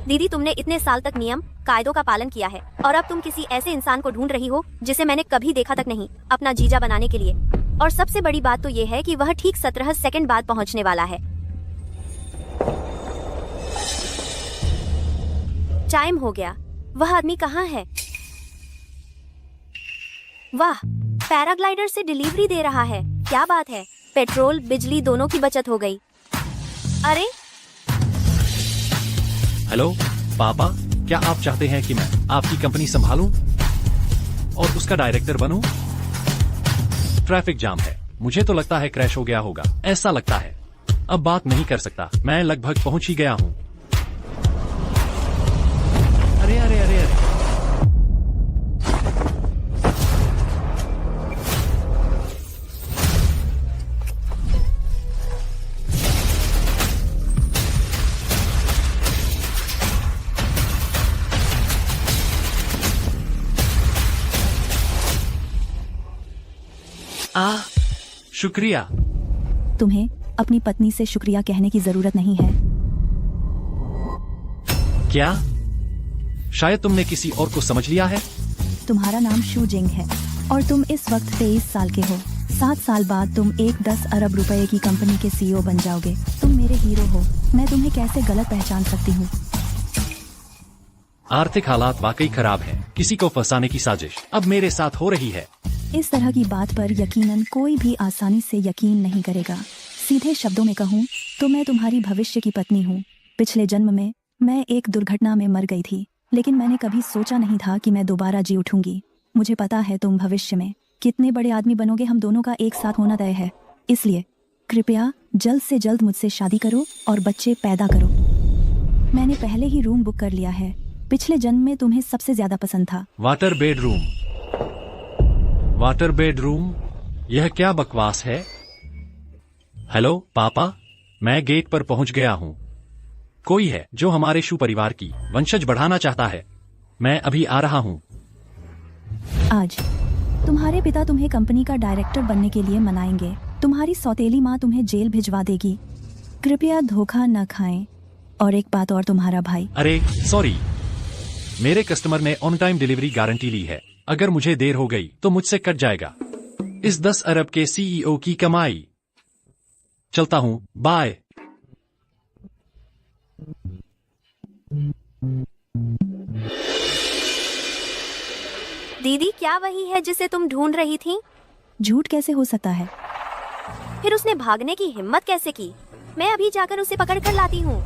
दीदी, तुमने इतने साल तक नियम कायदों का पालन किया है और अब तुम किसी ऐसे इंसान को ढूंढ रही हो जिसे मैंने कभी देखा तक नहीं, अपना जीजा बनाने के लिए। और सबसे बड़ी बात तो ये है कि वह ठीक 17 सेकंड बाद पहुंचने वाला है। टाइम हो गया। वह आदमी कहाँ है? वाह, पैराग्लाइडर से डिलीवरी दे रहा है। क्या बात है, पेट्रोल बिजली दोनों की बचत हो गई। अरे हेलो पापा, क्या आप चाहते हैं कि मैं आपकी कंपनी संभालूं और उसका डायरेक्टर बनूं? ट्रैफिक जाम है, मुझे तो लगता है क्रैश हो गया होगा, ऐसा लगता है। अब बात नहीं कर सकता, मैं लगभग पहुंच ही गया हूं। अरे अरे अरे अरे, शुक्रिया। तुम्हें अपनी पत्नी से शुक्रिया कहने की जरूरत नहीं है। क्या? शायद तुमने किसी और को समझ लिया है। तुम्हारा नाम शू जिंग है और तुम इस वक्त 23 साल के हो। 7 साल बाद तुम एक 10 अरब रुपए की कंपनी के CEO बन जाओगे। तुम मेरे हीरो हो। मैं तुम्हें कैसे गलत पहचान सकती हूँ? आर्थिक हालात वाकई खराब हैं। किसी को फंसाने की साजिश अब मेरे साथ हो रही है। इस तरह की बात पर यकीनन कोई भी आसानी से यकीन नहीं करेगा। सीधे शब्दों में कहूँ तो मैं तुम्हारी भविष्य की पत्नी हूँ। पिछले जन्म में मैं एक दुर्घटना में मर गई थी, लेकिन मैंने कभी सोचा नहीं था कि मैं दोबारा जी उठूंगी। मुझे पता है तुम भविष्य में कितने बड़े आदमी बनोगे। हम दोनों का एक साथ होना तय है, इसलिए कृपया जल्द से जल्द मुझसे शादी करो और बच्चे पैदा करो। मैंने पहले ही रूम बुक कर लिया है। पिछले जन्म में तुम्हें सबसे ज्यादा पसंद था। वाटर बेडरूम, वाटर बेडरूम, यह क्या बकवास है? हेलो पापा, मैं गेट पर पहुंच गया हूं। कोई है जो हमारे शू परिवार की वंशज बढ़ाना चाहता है। मैं अभी आ रहा हूं। आज तुम्हारे पिता तुम्हें कंपनी का डायरेक्टर बनने के लिए मनाएंगे। तुम्हारी सौतेली माँ तुम्हें जेल भिजवा देगी। कृपया धोखा न खाएं। और एक बात और, तुम्हारा भाई। अरे सॉरी, मेरे कस्टमर ने ऑन टाइम डिलीवरी गारंटी ली है। अगर मुझे देर हो गई तो मुझसे कट जाएगा इस 10 अरब के CEO की कमाई। चलता हूं, बाय। दीदी, क्या वही है जिसे तुम ढूंढ रही थी? झूठ कैसे हो सकता है? फिर उसने भागने की हिम्मत कैसे की? मैं अभी जाकर उसे पकड़ कर लाती हूँ।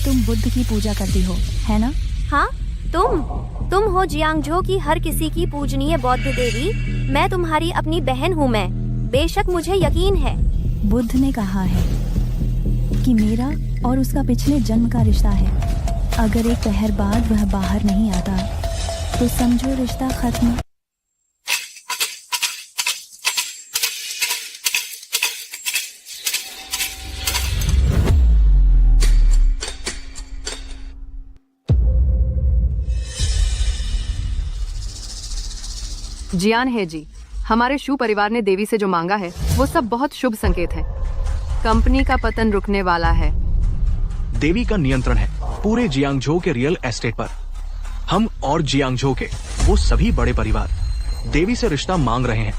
तुम बुद्ध की पूजा करती हो, है ना? हाँ, तुम हो जियांगझो की हर किसी की पूजनीय बौद्ध देवी। मैं तुम्हारी अपनी बहन हूँ। मैं बेशक, मुझे यकीन है। बुद्ध ने कहा है कि मेरा और उसका पिछले जन्म का रिश्ता है। अगर एक पहर बाद वह बाहर नहीं आता तो समझो रिश्ता खत्म। जियान है जी, हमारे शू परिवार ने देवी से जो मांगा है वो सब बहुत शुभ संकेत है। कंपनी का पतन रुकने वाला है। देवी का नियंत्रण है पूरे जियांगझो के रियल एस्टेट पर। हम और जियांगझो के वो सभी बड़े परिवार देवी से रिश्ता मांग रहे हैं,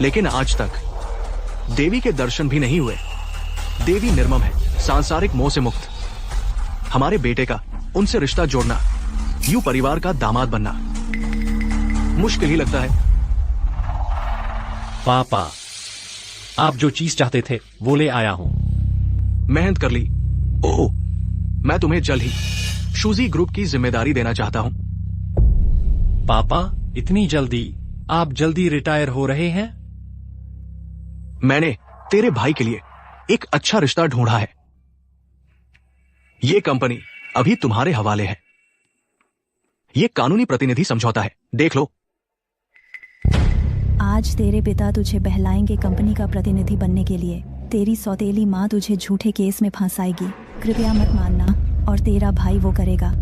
लेकिन आज तक देवी के दर्शन भी नहीं हुए। देवी निर्मम है, सांसारिक मोह से मुक्त। हमारे बेटे का उनसे रिश्ता जोड़ना, यू परिवार का दामाद बनना मुश्किल ही लगता है। पापा, आप जो चीज चाहते थे वो ले आया हूं। मेहनत कर ली। ओह, मैं तुम्हें जल्द ही शूजी ग्रुप की जिम्मेदारी देना चाहता हूं। पापा, इतनी जल्दी? आप जल्दी रिटायर हो रहे हैं? मैंने तेरे भाई के लिए एक अच्छा रिश्ता ढूंढा है। ये कंपनी अभी तुम्हारे हवाले है। ये कानूनी प्रतिनिधि समझौता है, देख लो। आज तेरे पिता तुझे बहलाएंगे कंपनी का प्रतिनिधि बनने के लिए। तेरी सौतेली माँ तुझे झूठे केस में फंसाएगी। कृपया मत मानना और तेरा भाई वो करेगा।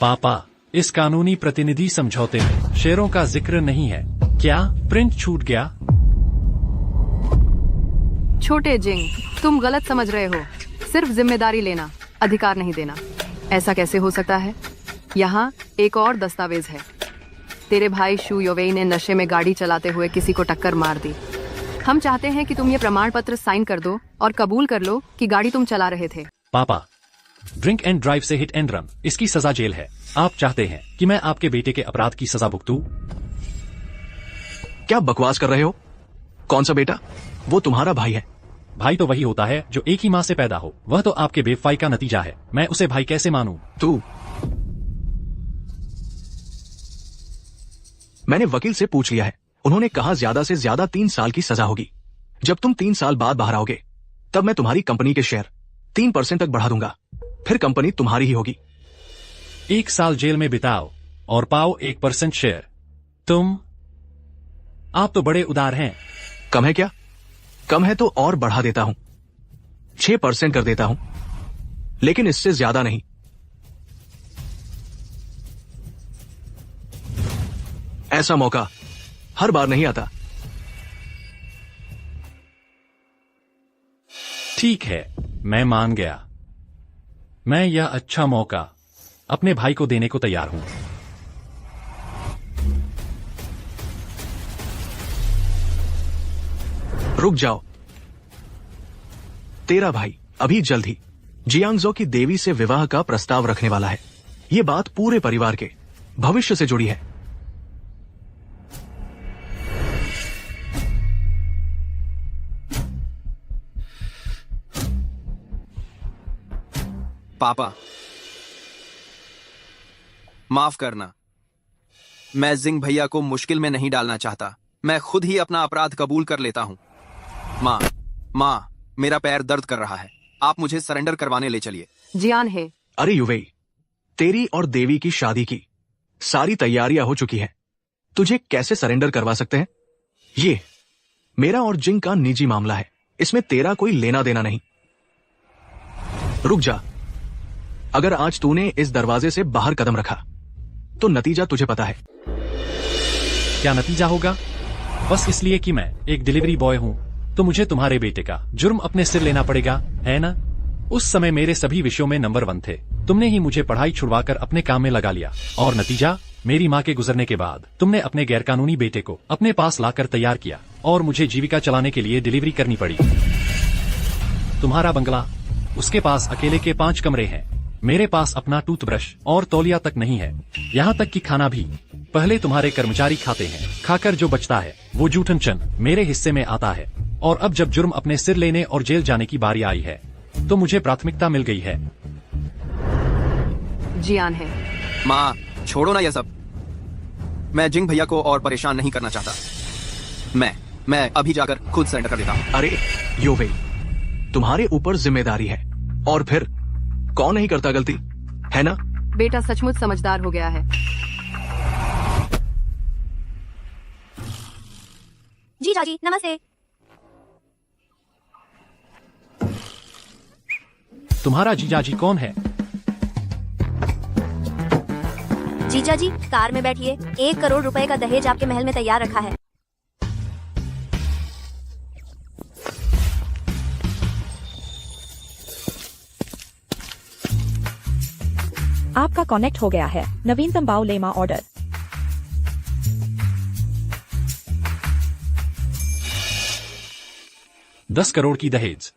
पापा, इस कानूनी प्रतिनिधि समझौते में शेयरों का जिक्र नहीं है क्या? प्रिंट छूट गया? छोटे जिंग, तुम गलत समझ रहे हो। सिर्फ जिम्मेदारी लेना, अधिकार नहीं देना। ऐसा कैसे हो सकता है? यहाँ एक और दस्तावेज है। तेरे भाई शू योवेई ने नशे में गाड़ी चलाते हुए किसी को टक्कर मार दी। हम चाहते हैं कि तुम ये प्रमाण पत्र साइन कर दो और कबूल कर लो कि गाड़ी तुम चला रहे थे। पापा, ड्रिंक एंड ड्राइव से हिट एंड रन, इसकी सजा जेल है। आप चाहते हैं कि मैं आपके बेटे के अपराध की सजा भुगतूं? क्या बकवास कर रहे हो? कौन सा बेटा? वो तुम्हारा भाई है। भाई तो वही होता है जो एक ही माँ से पैदा हो। वह तो आपके बेवफाई का नतीजा है। मैं उसे भाई कैसे मानूं? तू, मैंने वकील से पूछ लिया है। उन्होंने कहा ज्यादा से ज्यादा 3 साल की सजा होगी। जब तुम 3 साल बाद बाहर आओगे तब मैं तुम्हारी कंपनी के शेयर 3% तक बढ़ा दूंगा। फिर कंपनी तुम्हारी ही होगी। 1 साल जेल में बिताओ और पाओ 1% शेयर। आप तो बड़े उदार हैं। कम है क्या? कम है तो और बढ़ा देता हूं, 6% कर देता हूं, लेकिन इससे ज्यादा नहीं। ऐसा मौका हर बार नहीं आता। ठीक है, मैं मान गया। मैं यह अच्छा मौका अपने भाई को देने को तैयार हूं। रुक जाओ। तेरा भाई अभी जल्द ही जियांगजो की देवी से विवाह का प्रस्ताव रखने वाला है। यह बात पूरे परिवार के भविष्य से जुड़ी है। पापा, माफ करना। मैं जिंग भैया को मुश्किल में नहीं डालना चाहता। मैं खुद ही अपना अपराध कबूल कर लेता हूं। माँ, मेरा पैर दर्द कर रहा है। आप मुझे सरेंडर करवाने ले चलिए। जियान है। अरे युवेई, तेरी और देवी की शादी की सारी तैयारियां हो चुकी हैं। तुझे कैसे सरेंडर करवा सकते हैं? ये मेरा और जिंग का निजी मामला है। इसमें तेरा कोई लेना देना नहीं। रुक जा। अगर आज तूने इस दरवाजे से बाहर कदम रखा तो नतीजा तुझे पता है। क्या नतीजा होगा? बस इसलिए कि मैं एक डिलीवरी बॉय हूं तो मुझे तुम्हारे बेटे का जुर्म अपने सिर लेना पड़ेगा, है ना? उस समय मेरे सभी विषयों में नंबर 1 थे। तुमने ही मुझे पढ़ाई छुड़वाकर अपने काम में लगा लिया और नतीजा, मेरी माँ के गुजरने के बाद तुमने अपने गैरकानूनी बेटे को अपने पास लाकर तैयार किया और मुझे जीविका चलाने के लिए डिलीवरी करनी पड़ी। तुम्हारा बंगला, उसके पास अकेले के 5 कमरे हैं। मेरे पास अपना टूथब्रश और तौलिया तक नहीं है। यहाँ तक कि खाना भी पहले तुम्हारे कर्मचारी खाते हैं। खाकर जो बचता है वो जूठन चन मेरे हिस्से में आता है। और अब जब जुर्म अपने सिर लेने और जेल जाने की बारी आई है तो मुझे प्राथमिकता मिल गई है। जियान है। माँ, छोड़ो ना यह सब। मैं जिंग भैया को और परेशान नहीं करना चाहता। मैं अभी जाकर खुद सरेंडर कर देता हूँ। अरे योवेई, तुम्हारे ऊपर जिम्मेदारी है। और फिर कौन नहीं करता गलती, है ना? बेटा सचमुच समझदार हो गया है। जी चाची, नमस्ते। तुम्हारा जीजाजी कौन है? जीजा जी, कार में बैठिए। 1 करोड़ रुपए का दहेज आपके महल में तैयार रखा है। आपका कनेक्ट हो गया है। नवीनतम बाओ लेमा ऑर्डर। $10 करोड़ की दहेज।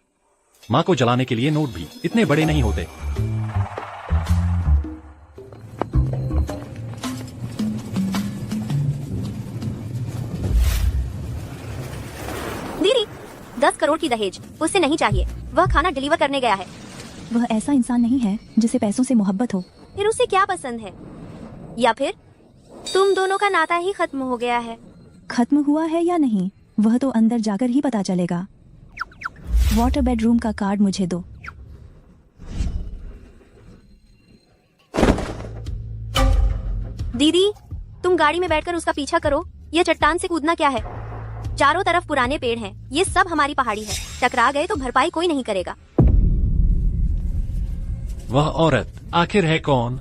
माँ को जलाने के लिए नोट भी इतने बड़े नहीं होते। दीदी, 10 करोड़ की दहेज उससे नहीं चाहिए। वह खाना डिलीवर करने गया है। वह ऐसा इंसान नहीं है जिसे पैसों से मोहब्बत हो। फिर उसे क्या पसंद है? या फिर तुम दोनों का नाता ही खत्म हो गया है? खत्म हुआ है या नहीं वह तो अंदर जाकर ही पता चलेगा। वाटर बेडरूम का कार्ड मुझे दो। दीदी, तुम गाड़ी में बैठकर उसका पीछा करो। यह चट्टान से कूदना क्या है? चारों तरफ पुराने पेड़ हैं। ये सब हमारी पहाड़ी है। टकरा गए तो भरपाई कोई नहीं करेगा। वह औरत आखिर है कौन?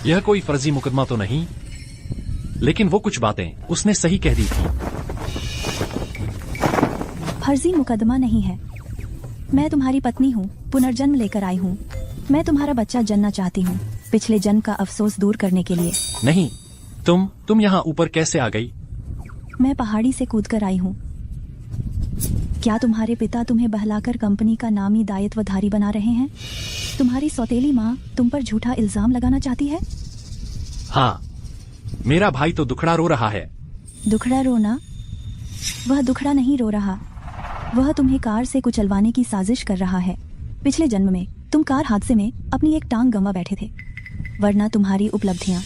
यह कोई फर्जी मुकदमा तो नहीं, लेकिन वो कुछ बातें उसने सही कह दी थी। फर्जी मुकदमा नहीं है। मैं तुम्हारी पत्नी हूँ, पुनर्जन्म लेकर आई हूँ। मैं तुम्हारा बच्चा जनना चाहती हूँ, पिछले जन्म का अफसोस दूर करने के लिए। नहीं, तुम यहाँ ऊपर कैसे आ गई? मैं पहाड़ी से कूदकर आई हूँ। क्या तुम्हारे पिता तुम्हें बहलाकर कंपनी का नामी दायित्वधारी बना रहे हैं? तुम्हारी सौतेली माँ तुम पर झूठा इल्जाम लगाना चाहती है? हाँ, मेरा भाई तो दुखड़ा रो रहा है। दुखड़ा रोना? वह दुखड़ा नहीं रो रहा, वह तुम्हें कार से कुचलवाने की साजिश कर रहा है। पिछले जन्म में तुम कार हादसे में अपनी एक टांग गंवा बैठे थे, वरना तुम्हारी उपलब्धियां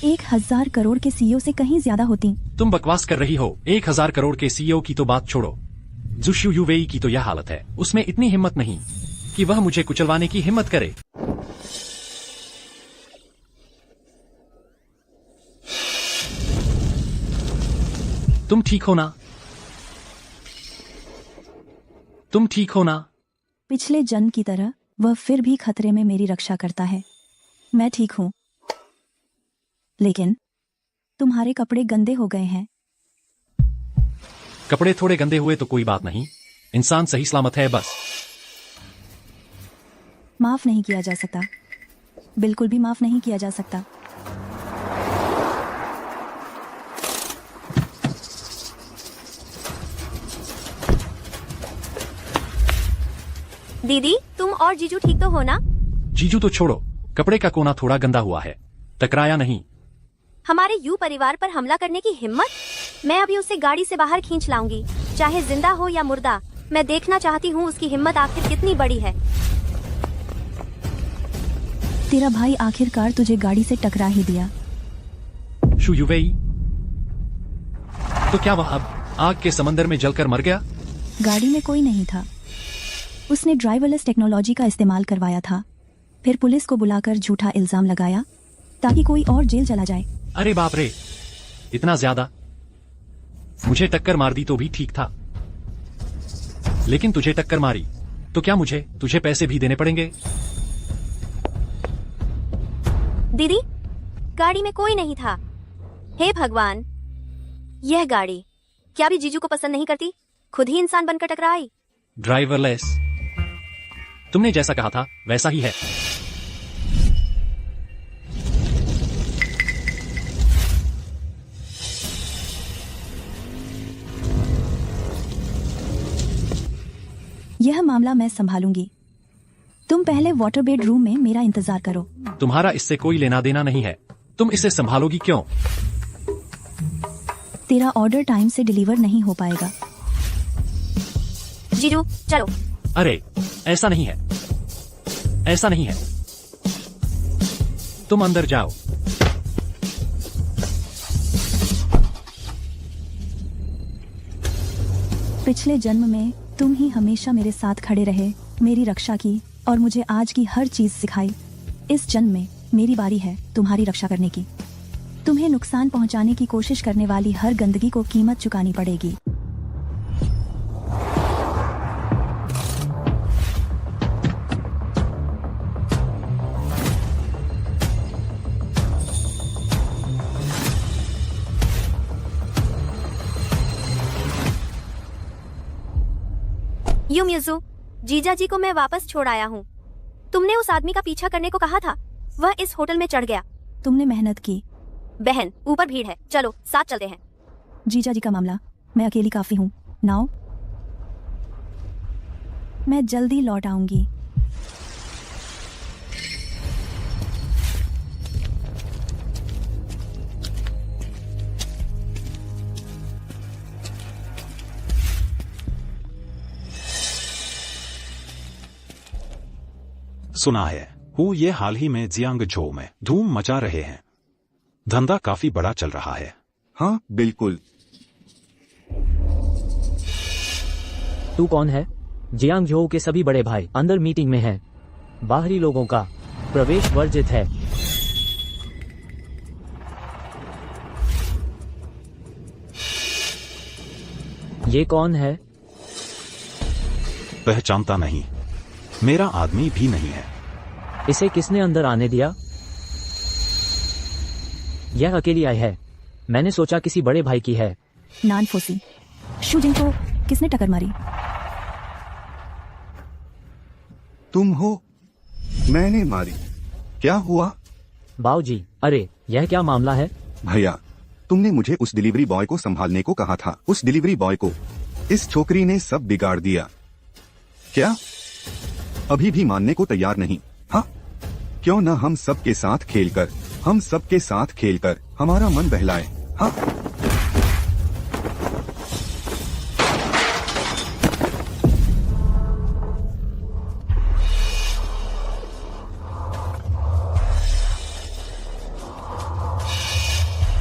1000 करोड़ के सीईओ से कहीं ज्यादा होती। तुम बकवास कर रही हो। 1000 करोड़ के सीईओ की तो बात छोड़ो, जुशु युवेई की तो यह हालत है, उसमें इतनी हिम्मत नहीं कि वह मुझे कुचलवाने की हिम्मत करे। तुम ठीक हो ना? तुम ठीक हो ना? पिछले जन्म की तरह वह फिर भी खतरे में मेरी रक्षा करता है। मैं ठीक हूँ, लेकिन तुम्हारे कपड़े गंदे हो गए हैं। कपड़े थोड़े गंदे हुए तो कोई बात नहीं, इंसान सही सलामत है बस। माफ नहीं किया जा सकता, बिल्कुल भी माफ नहीं किया जा सकता। दीदी, तुम और जीजू ठीक तो हो ना? जीजू तो छोड़ो, कपड़े का कोना थोड़ा गंदा हुआ है, टकराया नहीं। हमारे यू परिवार पर हमला करने की हिम्मत? मैं अभी उसे गाड़ी से बाहर खींच लाऊंगी, चाहे जिंदा हो या मुर्दा। मैं देखना चाहती हूँ उसकी हिम्मत आखिर कितनी बड़ी है। तेरा भाई आखिरकार तुझे गाड़ी से टकरा ही दिया। शु युवेई, तो क्या वह अब आग के समंदर में जलकर मर गया? गाड़ी में कोई नहीं था, उसने ड्राइवरलेस टेक्नोलॉजी का इस्तेमाल करवाया था, फिर पुलिस को बुलाकर झूठा इल्जाम लगाया ताकि कोई और जेल चला जाए। अरे बाप रे, इतना ज्यादा? मुझे टक्कर मार दी तो भी ठीक था, लेकिन तुझे टक्कर मारी तो क्या मुझे तुझे पैसे भी देने पड़ेंगे? दीदी, गाड़ी में कोई नहीं था। हे भगवान, यह गाड़ी क्या भी जीजू को पसंद नहीं करती? खुद ही इंसान बनकर टकराई। ड्राइवरलेस, तुमने जैसा कहा था वैसा ही है। यह मामला मैं संभालूंगी। तुम पहले वाटर बेड रूम में मेरा इंतजार करो। तुम्हारा इससे कोई लेना देना नहीं है, तुम इसे संभालोगी क्यों? तेरा ऑर्डर टाइम से डिलीवर नहीं हो पाएगा। जीजू चलो। अरे ऐसा नहीं है, ऐसा नहीं है, तुम अंदर जाओ। पिछले जन्म में तुम ही हमेशा मेरे साथ खड़े रहे, मेरी रक्षा की और मुझे आज की हर चीज सिखाई। इस जन्म में मेरी बारी है तुम्हारी रक्षा करने की। तुम्हें नुकसान पहुंचाने की कोशिश करने वाली हर गंदगी को कीमत चुकानी पड़ेगी। युमियुजु, जीजा जी को मैं वापस छोड़ आया हूँ। तुमने उस आदमी का पीछा करने को कहा था, वह इस होटल में चढ़ गया। तुमने मेहनत की। बहन, ऊपर भीड़ है, चलो साथ चलते हैं। जीजा जी का मामला, मैं अकेली काफी हूँ। नाउ, मैं जल्दी लौट आऊंगी। सुना है वो ये हाल ही में जियांगझो में धूम मचा रहे हैं। धंधा काफी बड़ा चल रहा है। हाँ बिल्कुल। तू कौन है? जियांगझो के सभी बड़े भाई अंदर मीटिंग में हैं। बाहरी लोगों का प्रवेश वर्जित है। ये कौन है? पहचानता नहीं। मेरा आदमी भी नहीं है। इसे किसने अंदर आने दिया? यह अकेली आई है। मैंने सोचा किसी बड़े भाई की है। नान फोसी, शूजिंग को किसने टक्कर मारी? तुम हो? मैंने मारी। क्या हुआ? बाऊजी, अरे यह क्या मामला है? भैया, तुमने मुझे उस डिलीवरी बॉय को संभालने को कहा था। उस डिलीवरी बॉय को इस छोकरी ने सब बिगाड़ दिया। क्या? अभी भी मानने को तैयार नहीं? हाँ, क्यों न हम सबके साथ खेलकर हमारा मन बहलाए। हाँ,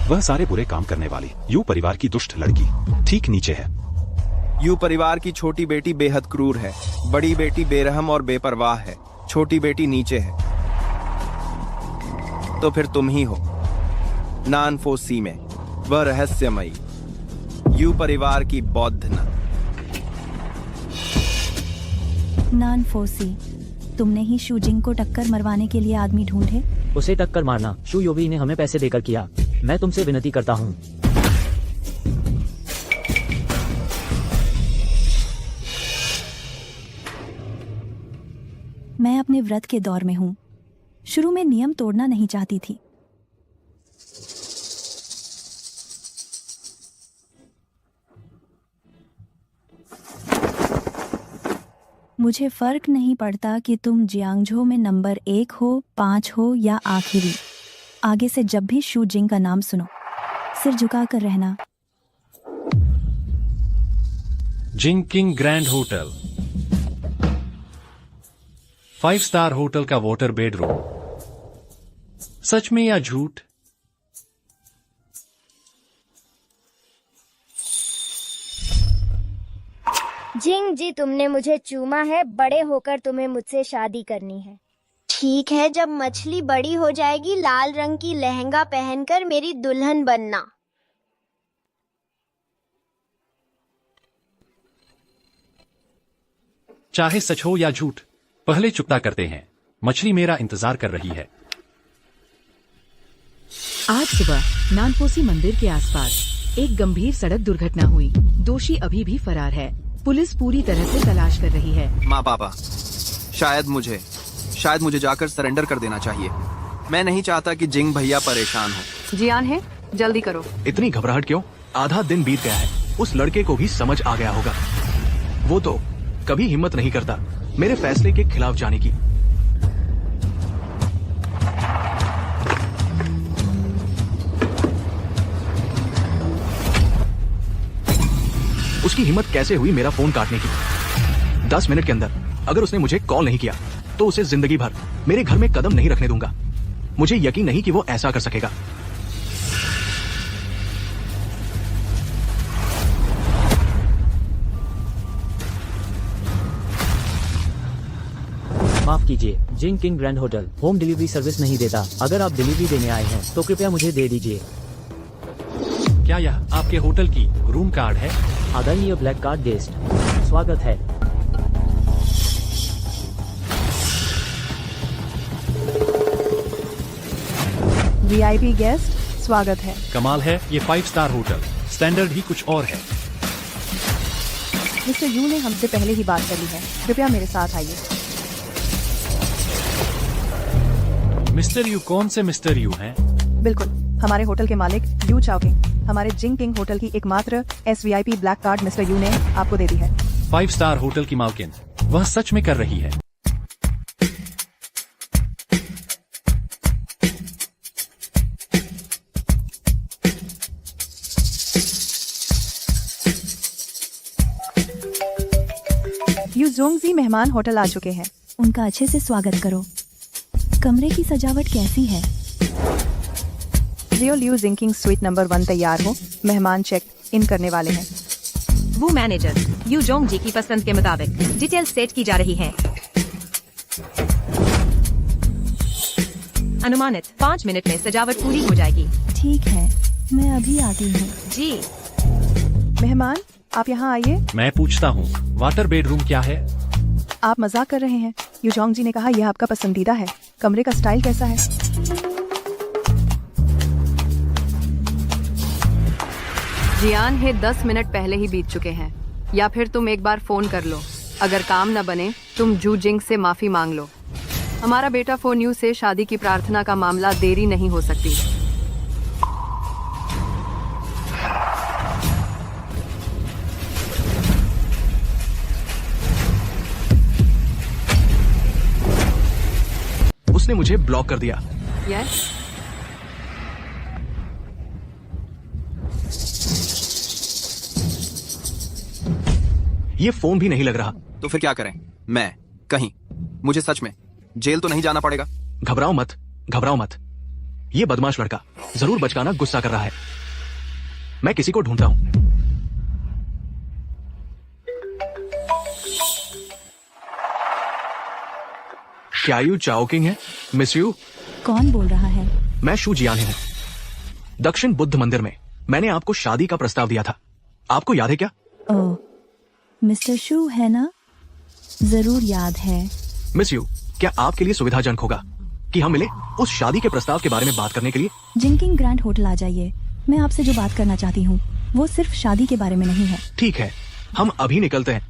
वह सारे बुरे काम करने वाली यू परिवार की दुष्ट लड़की ठीक नीचे है। यू परिवार की छोटी बेटी बेहद क्रूर है, बड़ी बेटी बेरहम और बेपरवाह है, छोटी बेटी नीचे है। तो फिर तुम ही हो नान फोसी में वह रहस्यमयी यू परिवार की बौद्ध नन। नान फोसी, तुमने ही शूजिंग को टक्कर मरवाने के लिए आदमी ढूंढे? उसे टक्कर मारना शू योवी ने हमें पैसे देकर किया। मैं तुमसे विनती करता हूँ। मैं अपने व्रत के दौर में हूँ। शुरू में नियम तोड़ना नहीं चाहती थी। मुझे फर्क नहीं पड़ता कि तुम जियांगझो में नंबर 1 हो, 5 हो या आखिरी। आगे से जब भी शू जिंग का नाम सुनो, सिर झुकाकर रहना। Jing King Grand Hotel, 5 star hotel का वाटर बेडरूम। सच में या झूठ? जिंग जी, तुमने मुझे चूमा है। बड़े होकर तुम्हें मुझसे शादी करनी है। ठीक है, जब मछली बड़ी हो जाएगी लाल रंग की लहंगा पहनकर मेरी दुल्हन बनना। चाहे सच हो या झूठ, पहले चुकता करते हैं। मछली मेरा इंतजार कर रही है। आज सुबह नानपोसी मंदिर के आसपास एक गंभीर सड़क दुर्घटना हुई। दोषी अभी भी फरार है। पुलिस पूरी तरह से तलाश कर रही है। माँ पापा, शायद मुझे जाकर सरेंडर कर देना चाहिए। मैं नहीं चाहता कि जिंग भैया परेशान हो। जियान है, जल्दी करो। इतनी घबराहट क्यों? आधा दिन बीत गया है। उस लड़के को भी समझ आ गया होगा। वो तो कभी हिम्मत नहीं करता मेरे फैसले के खिलाफ जाने की। उसकी हिम्मत कैसे हुई मेरा फोन काटने की? 10 मिनट के अंदर अगर उसने मुझे कॉल नहीं किया तो उसे जिंदगी भर मेरे घर में कदम नहीं रखने दूंगा। मुझे यकीन नहीं कि वो ऐसा कर सकेगा। माफ कीजिए, Jing King Grand Hotel home delivery service नहीं देता। अगर आप डिलीवरी देने आए हैं तो कृपया मुझे दे दीजिए। क्या यह आपके होटल की रूम कार्ड है? आदरणीय ब्लैक कार्ड गेस्ट, स्वागत है। वीआईपी गेस्ट, स्वागत है। कमाल है, ये 5 स्टार होटल। स्टैंडर्ड ही कुछ और है। मिस्टर यू ने हमसे पहले ही बात कर ली है। कृपया मेरे साथ आइए। Mister you? कौन से मिस्टर यू हैं? बिल्कुल, हमारे होटल के मालिक यू चाओकिंग। हमारे जिंग किंग होटल की एकमात्र SVIP black card mister you ने आपको दे दी है। 5 स्टार होटल की मालकिन वह सच में कर रही है। यू जोंगजी मेहमान होटल आ चुके हैं। उनका अच्छे से स्वागत करो। कमरे की सजावट कैसी है? रियो लियू जिंकिंग स्वीट नंबर 1 तैयार हो। मेहमान चेक इन करने वाले हैं। वो मैनेजर यू जोंग जी की पसंद के मुताबिक डिटेल सेट की जा रही है। अनुमानित 5 मिनट में सजावट पूरी हो जाएगी। ठीक है, मैं अभी आती हूँ। जी। मेहमान, आप यहाँ आइए। मैं पूछता हूँ, वाटर बेडरूम क्या है? आप मजाक कर रहे हैं? यूजोंग जी ने कहा यह आपका पसंदीदा है। कमरे का स्टाइल कैसा है? जियान है 10 मिनट पहले ही बीत चुके हैं, या फिर तुम एक बार फोन कर लो। अगर काम न बने तुम जू जिंग से माफी मांग लो। हमारा बेटा फोन यू से शादी की प्रार्थना का मामला देरी नहीं हो सकती। उसने मुझे ब्लॉक कर दिया। यस, ये फोन भी नहीं लग रहा। तो फिर क्या करें? मैं कहीं मुझे सच में जेल तो नहीं जाना पड़ेगा? घबराओ मत, घबराओ मत। ये बदमाश लड़का जरूर बचकाना गुस्सा कर रहा है। मैं किसी को ढूंढता हूं। क्या यू चाओकिंग है? Miss you. कौन बोल रहा है? मैं शू जियान हूं। दक्षिण बुद्ध मंदिर में मैंने आपको शादी का प्रस्ताव दिया था, आपको याद है क्या? ओह, मिस्टर शू है ना? जरूर याद है। मिस यू, क्या आपके लिए सुविधाजनक होगा कि हम मिले उस शादी के प्रस्ताव के बारे में बात करने के लिए? जिंकिंग ग्रैंड होटल आ जाइए। मैं आपसे जो बात करना चाहती हूँ वो सिर्फ शादी के बारे में नहीं है। ठीक है, हम अभी निकलते हैं।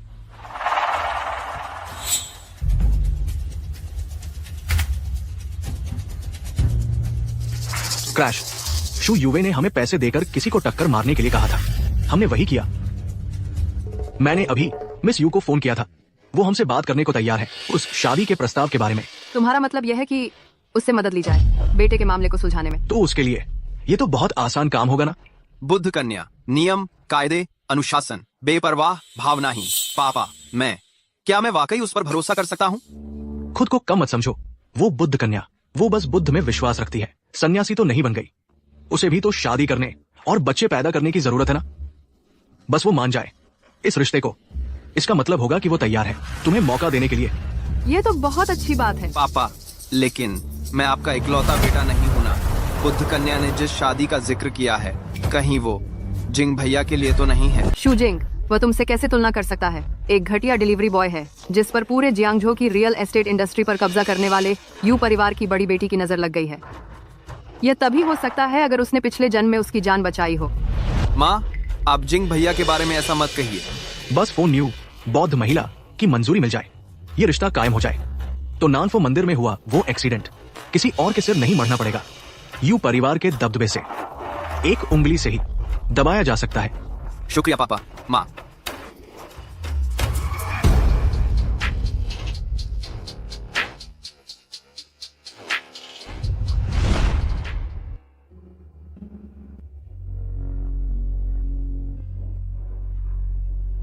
क्रैश, शू युवे ने हमें पैसे देकर किसी को टक्कर मारने के लिए कहा था। हमने वही किया। मैंने अभी मिस यू को फोन किया था। वो हमसे बात करने को तैयार है उस शादी के प्रस्ताव के बारे में। तुम्हारा मतलब यह है कि उससे मदद ली जाए बेटे के मामले को सुलझाने में? तो उसके लिए ये तो बहुत आसान काम होगा ना। बुद्ध कन्या, नियम, कायदे, अनुशासन, बेपरवाह, भावनाहीन। पापा, क्या मैं वाकई उस पर भरोसा कर सकता हूँ? खुद को कम मत समझो। वो बुद्ध कन्या, वो बस बुद्ध में विश्वास रखती है। सन्यासी तो नहीं बन गई। उसे भी तो शादी करने और बच्चे पैदा करने की जरूरत है ना। बस वो मान जाए इस रिश्ते को। इसका मतलब होगा कि वो तैयार है तुम्हें मौका देने के लिए। ये तो बहुत अच्छी बात है। पापा, लेकिन मैं आपका इकलौता बेटा नहीं हूं ना। बुद्ध कन्या ने जिस शादी का जिक्र किया है, कहीं वो जिंग भैया के लिए तो नहीं है? शू जिंग, वह तुमसे कैसे तुलना कर सकता है? एक घटिया डिलीवरी बॉय है जिस पर पूरे जियांगझो की रियल एस्टेट इंडस्ट्री पर कब्जा करने वाले यू परिवार की बड़ी बेटी की नजर लग गई है। यह तभी हो सकता है अगर उसने पिछले जन्म में उसकी जान बचाई हो। माँ, आप जिंग भैया के बारे में ऐसा मत कहिए। बस फोन न्यू बौद्ध महिला की मंजूरी मिल जाए, ये रिश्ता कायम हो जाए, तो नानफो मंदिर में हुआ वो एक्सीडेंट किसी और के सिर नहीं मरना पड़ेगा। यू परिवार के दबदबे से एक उंगली से ही दबाया जा सकता है। शुक्रिया पापा। माँ,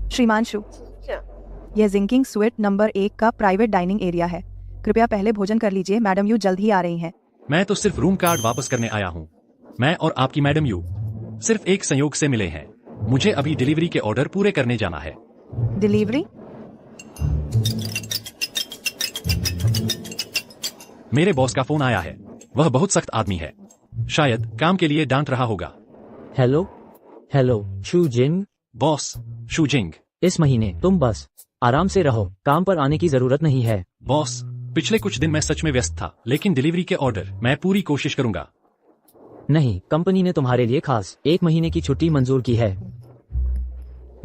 श्रीमान शू, यह जिंकिंग स्वीट नंबर 1 का प्राइवेट डाइनिंग एरिया है। कृपया पहले भोजन कर लीजिए, मैडम यू जल्द ही आ रही हैं। मैं तो सिर्फ रूम कार्ड वापस करने आया हूँ। मैं और आपकी मैडम यू सिर्फ एक संयोग से मिले हैं। मुझे अभी डिलीवरी के ऑर्डर पूरे करने जाना है। डिलीवरी? मेरे बॉस का फोन आया है। वह बहुत सख्त आदमी है, शायद काम के लिए डांट रहा होगा। हेलो हेलो शू जिंग। बॉस, शू जिंग। इस महीने तुम बस आराम से रहो, काम पर आने की जरूरत नहीं है। बॉस, पिछले कुछ दिन मैं सच में व्यस्त था, लेकिन डिलीवरी के ऑर्डर मैं पूरी कोशिश करूंगा। नहीं, कंपनी ने तुम्हारे लिए खास 1 महीने की छुट्टी मंजूर की है।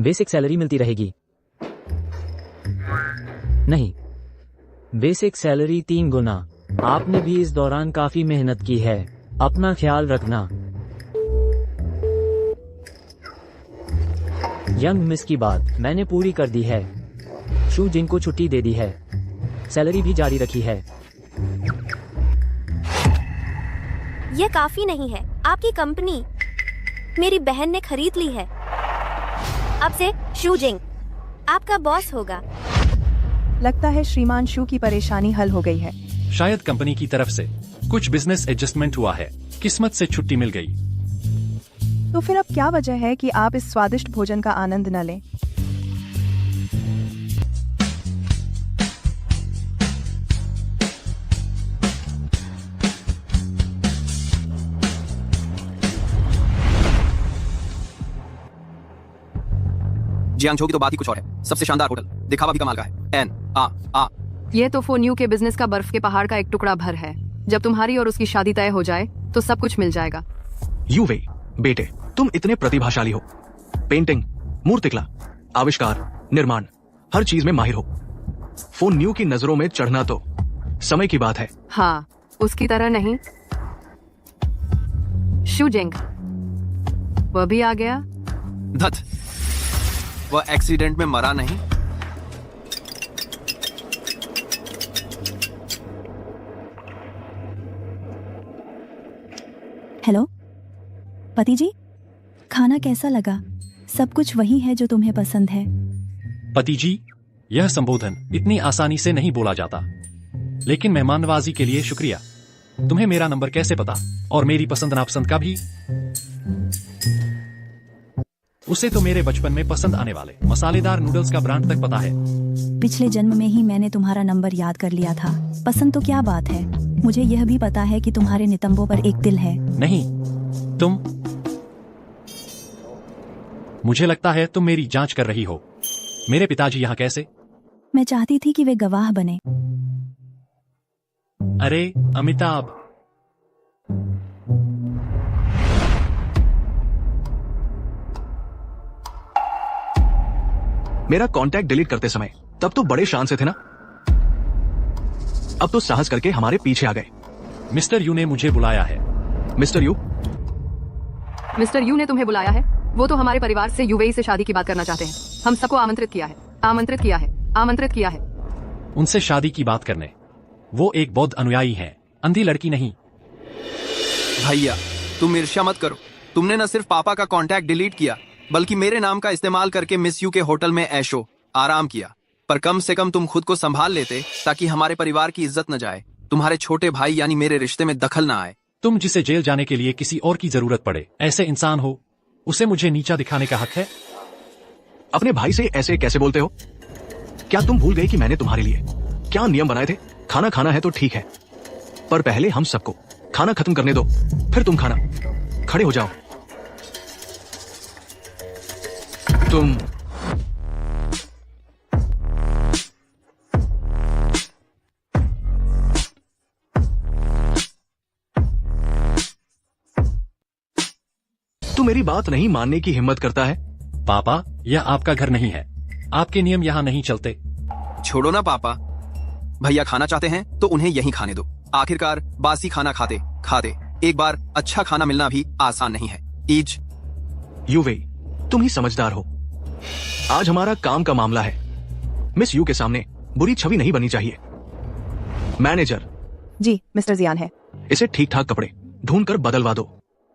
बेसिक सैलरी मिलती रहेगी। नहीं, बेसिक सैलरी 3 गुना। आपने भी इस दौरान काफी मेहनत की है। अपना ख्याल रखना। यंग मिस की बात मैंने पूरी कर दी है। शू जिंग को छुट्टी दे दी है, सैलरी भी जारी रखी है। ये काफी नहीं है। आपकी कंपनी मेरी बहन ने खरीद ली है। अब से शू जिंग आपका बॉस होगा। लगता है श्रीमान शू की परेशानी हल हो गई है। शायद कंपनी की तरफ से कुछ बिजनेस एडजस्टमेंट हुआ है। किस्मत से छुट्टी मिल गई। तो फिर अब क्या वजह है कि आप इस स्वादिष्ट भोजन का आनंद न लें? जियांगझो की तो बात ही कुछ और है। सबसे शानदार होटल, दिखावा भी कमाल का है। एन आ आ। ये तो फोन्यू के बिजनेस का बर्फ के पहाड़ का एक टुकड़ा भर है। जब तुम्हारी और उसकी शादी तय हो जाए तो सब कुछ मिल जाएगा। यूवे बेटे, तुम इतने प्रतिभाशाली हो। पेंटिंग, मूर्तिकला, आविष्कार, निर्माण, हर चीज में माहिर हो। फोन न्यू की नजरों में चढ़ना तो समय की बात है। हाँ, उसकी तरह नहीं। शूजिंग, वह भी आ गया। धत, वह एक्सीडेंट में मरा नहीं। हेलो पति जी, खाना कैसा लगा? सब कुछ वही है जो तुम्हें पसंद है। पति जी, यह संबोधन इतनी आसानी से नहीं बोला जाता, लेकिन मेहमान नवाजी के लिए शुक्रिया। तुम्हें मेरा नंबर कैसे पता? और मेरी पसंद नापसंद का भी? उसे तो मेरे बचपन में पसंद आने वाले मसालेदार नूडल्स का ब्रांड तक पता है। पिछले जन्म में ही मैंने तुम्हारा नंबर याद कर लिया था। पसंद तो क्या बात है, मुझे यह भी पता है कि तुम्हारे नितंबों पर एक दिल है। नहीं, तुम, मुझे लगता है तुम मेरी जांच कर रही हो। मेरे पिताजी यहाँ कैसे? मैं चाहती थी कि वे गवाह बने। अरे अमिताभ, मेरा कांटेक्ट डिलीट करते समय तब तो बड़े शान से थे ना, अब तो साहस करके हमारे पीछे आ गए। मिस्टर यू ने मुझे बुलाया है। Mister you? मिस्टर यू ने तुम्हें बुलाया है? वो तो हमारे परिवार से यूएई से शादी की बात करना चाहते हैं। हम सबको आमंत्रित किया है, आमंत्रित किया है, आमंत्रित किया है। उनसे शादी की बात करने। वो एक बौद्ध अनुयायी है, अंधी लड़की नहीं। भैया, तुम ईर्ष्या मत करो। तुमने न सिर्फ पापा का कांटेक्ट डिलीट किया, बल्कि मेरे नाम का इस्तेमाल करके मिस यू के होटल में ऐशो आराम किया। पर कम से कम तुम खुद को संभाल लेते, ताकि हमारे परिवार की इज्जत न जाए, तुम्हारे छोटे भाई यानी मेरे रिश्ते में दखल न आए। तुम जिसे जेल जाने के लिए किसी और की जरूरत पड़े, ऐसे इंसान हो, उसे मुझे नीचा दिखाने का हक है? अपने भाई से ऐसे कैसे बोलते हो? क्या तुम भूल गए कि मैंने तुम्हारे लिए क्या नियम बनाए थे? खाना खाना है तो ठीक है, पर पहले हम सबको खाना खत्म करने दो, फिर तुम खाना। खड़े हो जाओ। तुम तू मेरी बात नहीं मानने की हिम्मत करता है? पापा, यह आपका घर नहीं है, आपके नियम यहाँ नहीं चलते। छोड़ो ना पापा, भैया खाना चाहते हैं तो उन्हें यहीं खाने दो। आखिरकार बासी खाना खाते खाते एक बार अच्छा खाना मिलना भी आसान नहीं है। ईज यूवे, तुम ही समझदार हो। आज हमारा काम का मामला है। मिस यू के सामने बुरी छवि नहीं बनी चाहिए। मैनेजर जी, मिस्टर जियान है। इसे ठीक ठाक कपड़े ढूंढ कर बदलवा दो।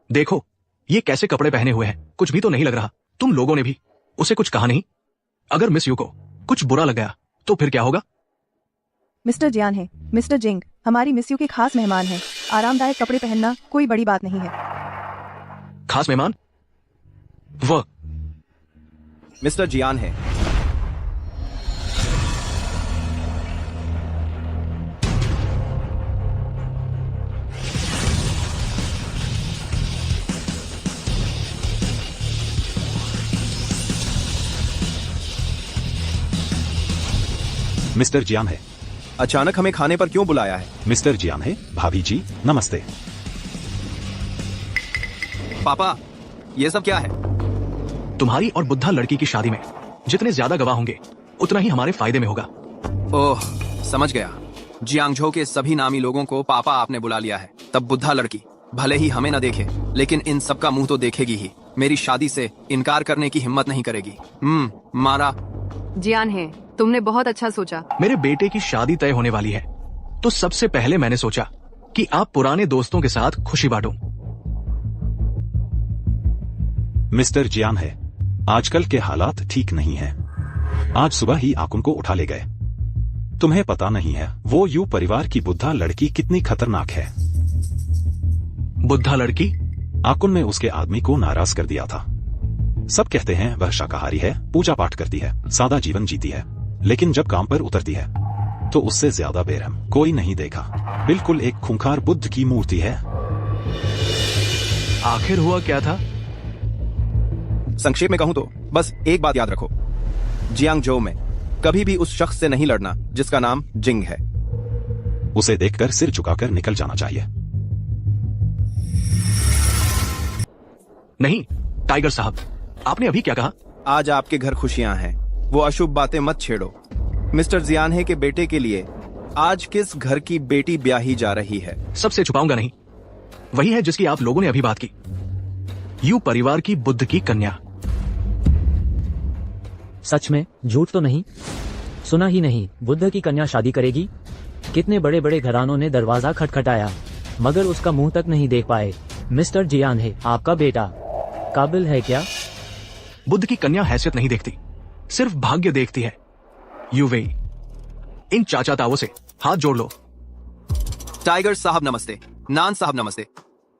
देखो ये कैसे कपड़े पहने हुए हैं, कुछ भी तो नहीं लग रहा। तुम लोगों ने भी उसे कुछ कहा नहीं? अगर मिस यू को कुछ बुरा लग गया तो फिर क्या होगा? मिस्टर जियान है, मिस्टर जिंग हमारी मिस यू के खास मेहमान हैं। आरामदायक कपड़े पहनना कोई बड़ी बात नहीं है। खास मेहमान? वह मिस्टर जियान है। मिस्टर जियान है। अचानक हमें खाने पर क्यों बुलाया है? मिस्टर जियान है। भाभी जी नमस्ते। पापा, ये सब क्या है? तुम्हारी और बुद्धा लड़की की शादी में जितने ज्यादा गवाह होंगे उतना ही हमारे फायदे में होगा। ओह, समझ गया। जियांगझो के सभी नामी लोगों को पापा आपने बुला लिया है। तब बुद्धा लड़की भले ही हमें न देखे, लेकिन इन सब का मुंह तो देखेगी ही। मेरी शादी से इनकार करने की हिम्मत नहीं करेगी। मारा। जियान है, तुमने बहुत अच्छा सोचा। मेरे बेटे की शादी तय होने वाली है, तो सबसे पहले मैंने सोचा कि आप पुराने दोस्तों के साथ खुशी बांटो। मिस्टर जियान है, आजकल के हालात ठीक नहीं हैं। आज सुबह ही आकुन को उठा ले गए। तुम्हें पता नहीं है वो यू परिवार की बुद्धा लड़की कितनी खतरनाक है। बुद्धा लड़की? आकुन ने उसके आदमी को नाराज कर दिया था। सब कहते हैं वह शाकाहारी है, पूजा पाठ करती है, सादा जीवन जीती है, लेकिन जब काम पर उतरती है तो उससे ज्यादा बेरहम कोई नहीं देखा। बिल्कुल एक खूंखार बुद्ध की मूर्ति है। आखिर हुआ क्या था? संक्षेप में कहूं तो बस एक बात याद रखो, जियांगझो में कभी भी उस शख्स से नहीं लड़ना जिसका नाम जिंग है। उसे देखकर सिर झुकाकर निकल जाना चाहिए। नहीं टाइगर साहब, आपने अभी क्या कहा? आज आपके घर खुशियां हैं, वो अशुभ बातें मत छेड़ो। मिस्टर जियानहे के बेटे के लिए आज किस घर की बेटी ब्याही जा रही है? सबसे छुपाऊंगा नहीं, वही है जिसकी आप लोगों ने अभी बात की। यू परिवार की बुद्ध की कन्या। सच में? झूठ तो नहीं? सुना ही नहीं, बुद्ध की कन्या शादी करेगी? कितने बड़े बड़े घरानों ने दरवाजा खटखटाया मगर उसका मुंह तक नहीं देख पाए। मिस्टर जियानहे, आपका बेटा काबिल है क्या? बुद्ध की कन्या हैसियत नहीं देखती, सिर्फ भाग्य देखती है। यूवेई, इन चाचा तावों से हाथ जोड़ लो। टाइगर साहब नमस्ते, नान साहब नमस्ते,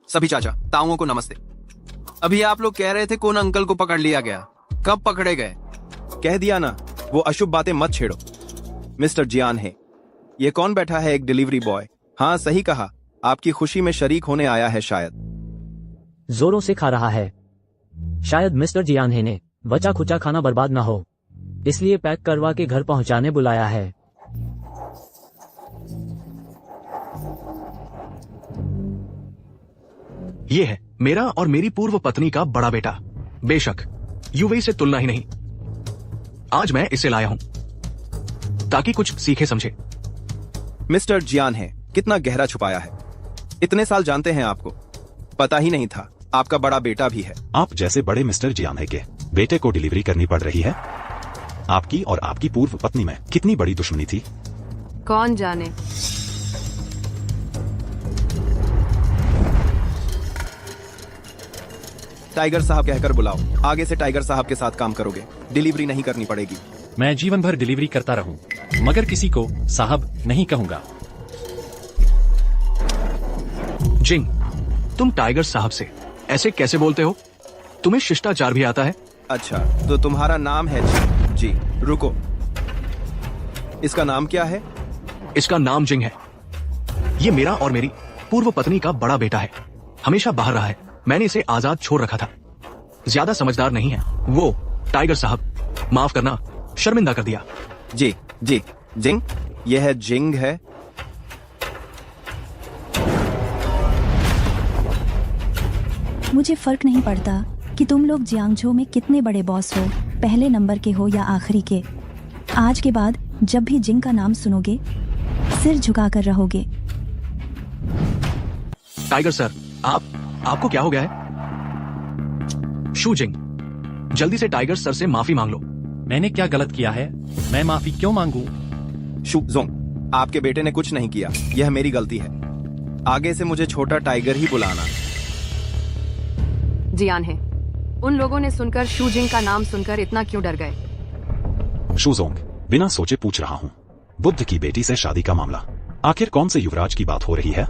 सभी चाचा ताऊओं को नमस्ते। अभी आप लोग कह रहे थे कौन अंकल को पकड़ लिया गया, कब पकड़े गए? कह दिया ना, वो अशुभ बातें मत छेड़ो। मिस्टर जियानहे, ये कौन बैठा है? एक डिलीवरी बॉय। हाँ सही कहा, आपकी खुशी में शरीक होने आया है शायद। जोरों से खा रहा है। शायद मिस्टर जियानहे ने बचा खुचा खाना बर्बाद ना हो, इसलिए पैक करवा के घर पहुंचाने बुलाया है। ये है मेरा और मेरी पूर्व पत्नी का बड़ा बेटा। बेशक यूवेई से तुलना ही नहीं। आज मैं इसे लाया हूं ताकि कुछ सीखे समझे। मिस्टर जियानहे, कितना गहरा छुपाया है। इतने साल जानते हैं आपको, पता ही नहीं था आपका बड़ा बेटा भी है। आप जैसे बड़े मिस्टर जियानहे के बेटे को डिलीवरी करनी पड़ रही है। आपकी और आपकी पूर्व पत्नी में कितनी बड़ी दुश्मनी थी? कौन जाने। टाइगर साहब कहकर बुलाओ, आगे से टाइगर साहब के साथ काम करोगे, डिलीवरी नहीं करनी पड़ेगी। मैं जीवन भर डिलीवरी करता रहूं, मगर किसी को साहब नहीं कहूंगा। जिंग, तुम टाइगर साहब से ऐसे कैसे बोलते हो? तुम्हें शिष्टाचार भी आता है? अच्छा, तो तुम्हारा नाम है जी। रुको, इसका नाम क्या है? इसका नाम जिंग है। ये मेरा और मेरी पूर्व पत्नी का बड़ा बेटा है। हमेशा बाहर रहा है, मैंने इसे आजाद छोड़ रखा था। ज्यादा समझदार नहीं है वो। टाइगर साहब, माफ करना, शर्मिंदा कर दिया। जी जिंग, यह है जिंग है। मुझे फर्क नहीं पड़ता कि तुम लोग जियांगझो में कितने बड़े बॉस हो, पहले नंबर के हो या आखिरी के। आज के बाद जब भी जिंग का नाम सुनोगे सिर झुकाकर रहोगे। टाइगर सर, आपको क्या हो गया है? शू जिंग, जल्दी से टाइगर सर से माफी मांग लो। मैंने क्या गलत किया है? मैं माफी क्यों मांगू? शू जोंग, आपके बेटे ने कुछ नहीं किया, यह मेरी गलती है। आगे से मुझे छोटा टाइगर ही बुलाना। जियानहे, उन लोगों ने सुनकर शूजिंग का नाम सुनकर इतना क्यों डर गए? शूजोंग, बिना सोचे पूछ रहा हूँ। बुद्ध की बेटी से शादी का मामला, आखिर कौन से युवराज की बात हो रही है?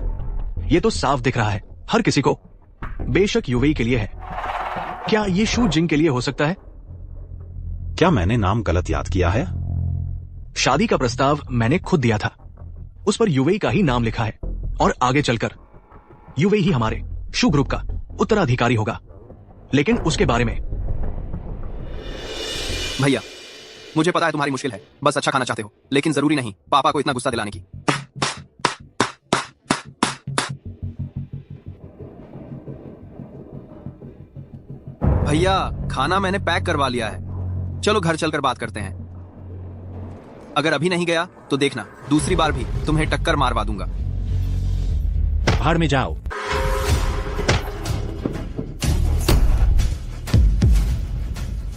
ये तो साफ दिख रहा है हर किसी को। बेशक यूवेई के लिए है, क्या ये शू जिंग के लिए हो सकता है? क्या मैंने नाम गलत याद किया है? शादी का प्रस्ताव मैंने खुद दिया था, उस पर यूवेई का ही नाम लिखा है और आगे चलकर यूवेई ही हमारे शू ग्रुप का उत्तराधिकारी होगा। लेकिन उसके बारे में। भैया, मुझे पता है तुम्हारी मुश्किल है, बस अच्छा खाना चाहते हो, लेकिन जरूरी नहीं पापा को इतना गुस्सा दिलाने की। भैया, खाना मैंने पैक करवा लिया है, चलो घर चलकर बात करते हैं। अगर अभी नहीं गया तो देखना, दूसरी बार भी तुम्हें टक्कर मारवा दूंगा। भाड़ में जाओ।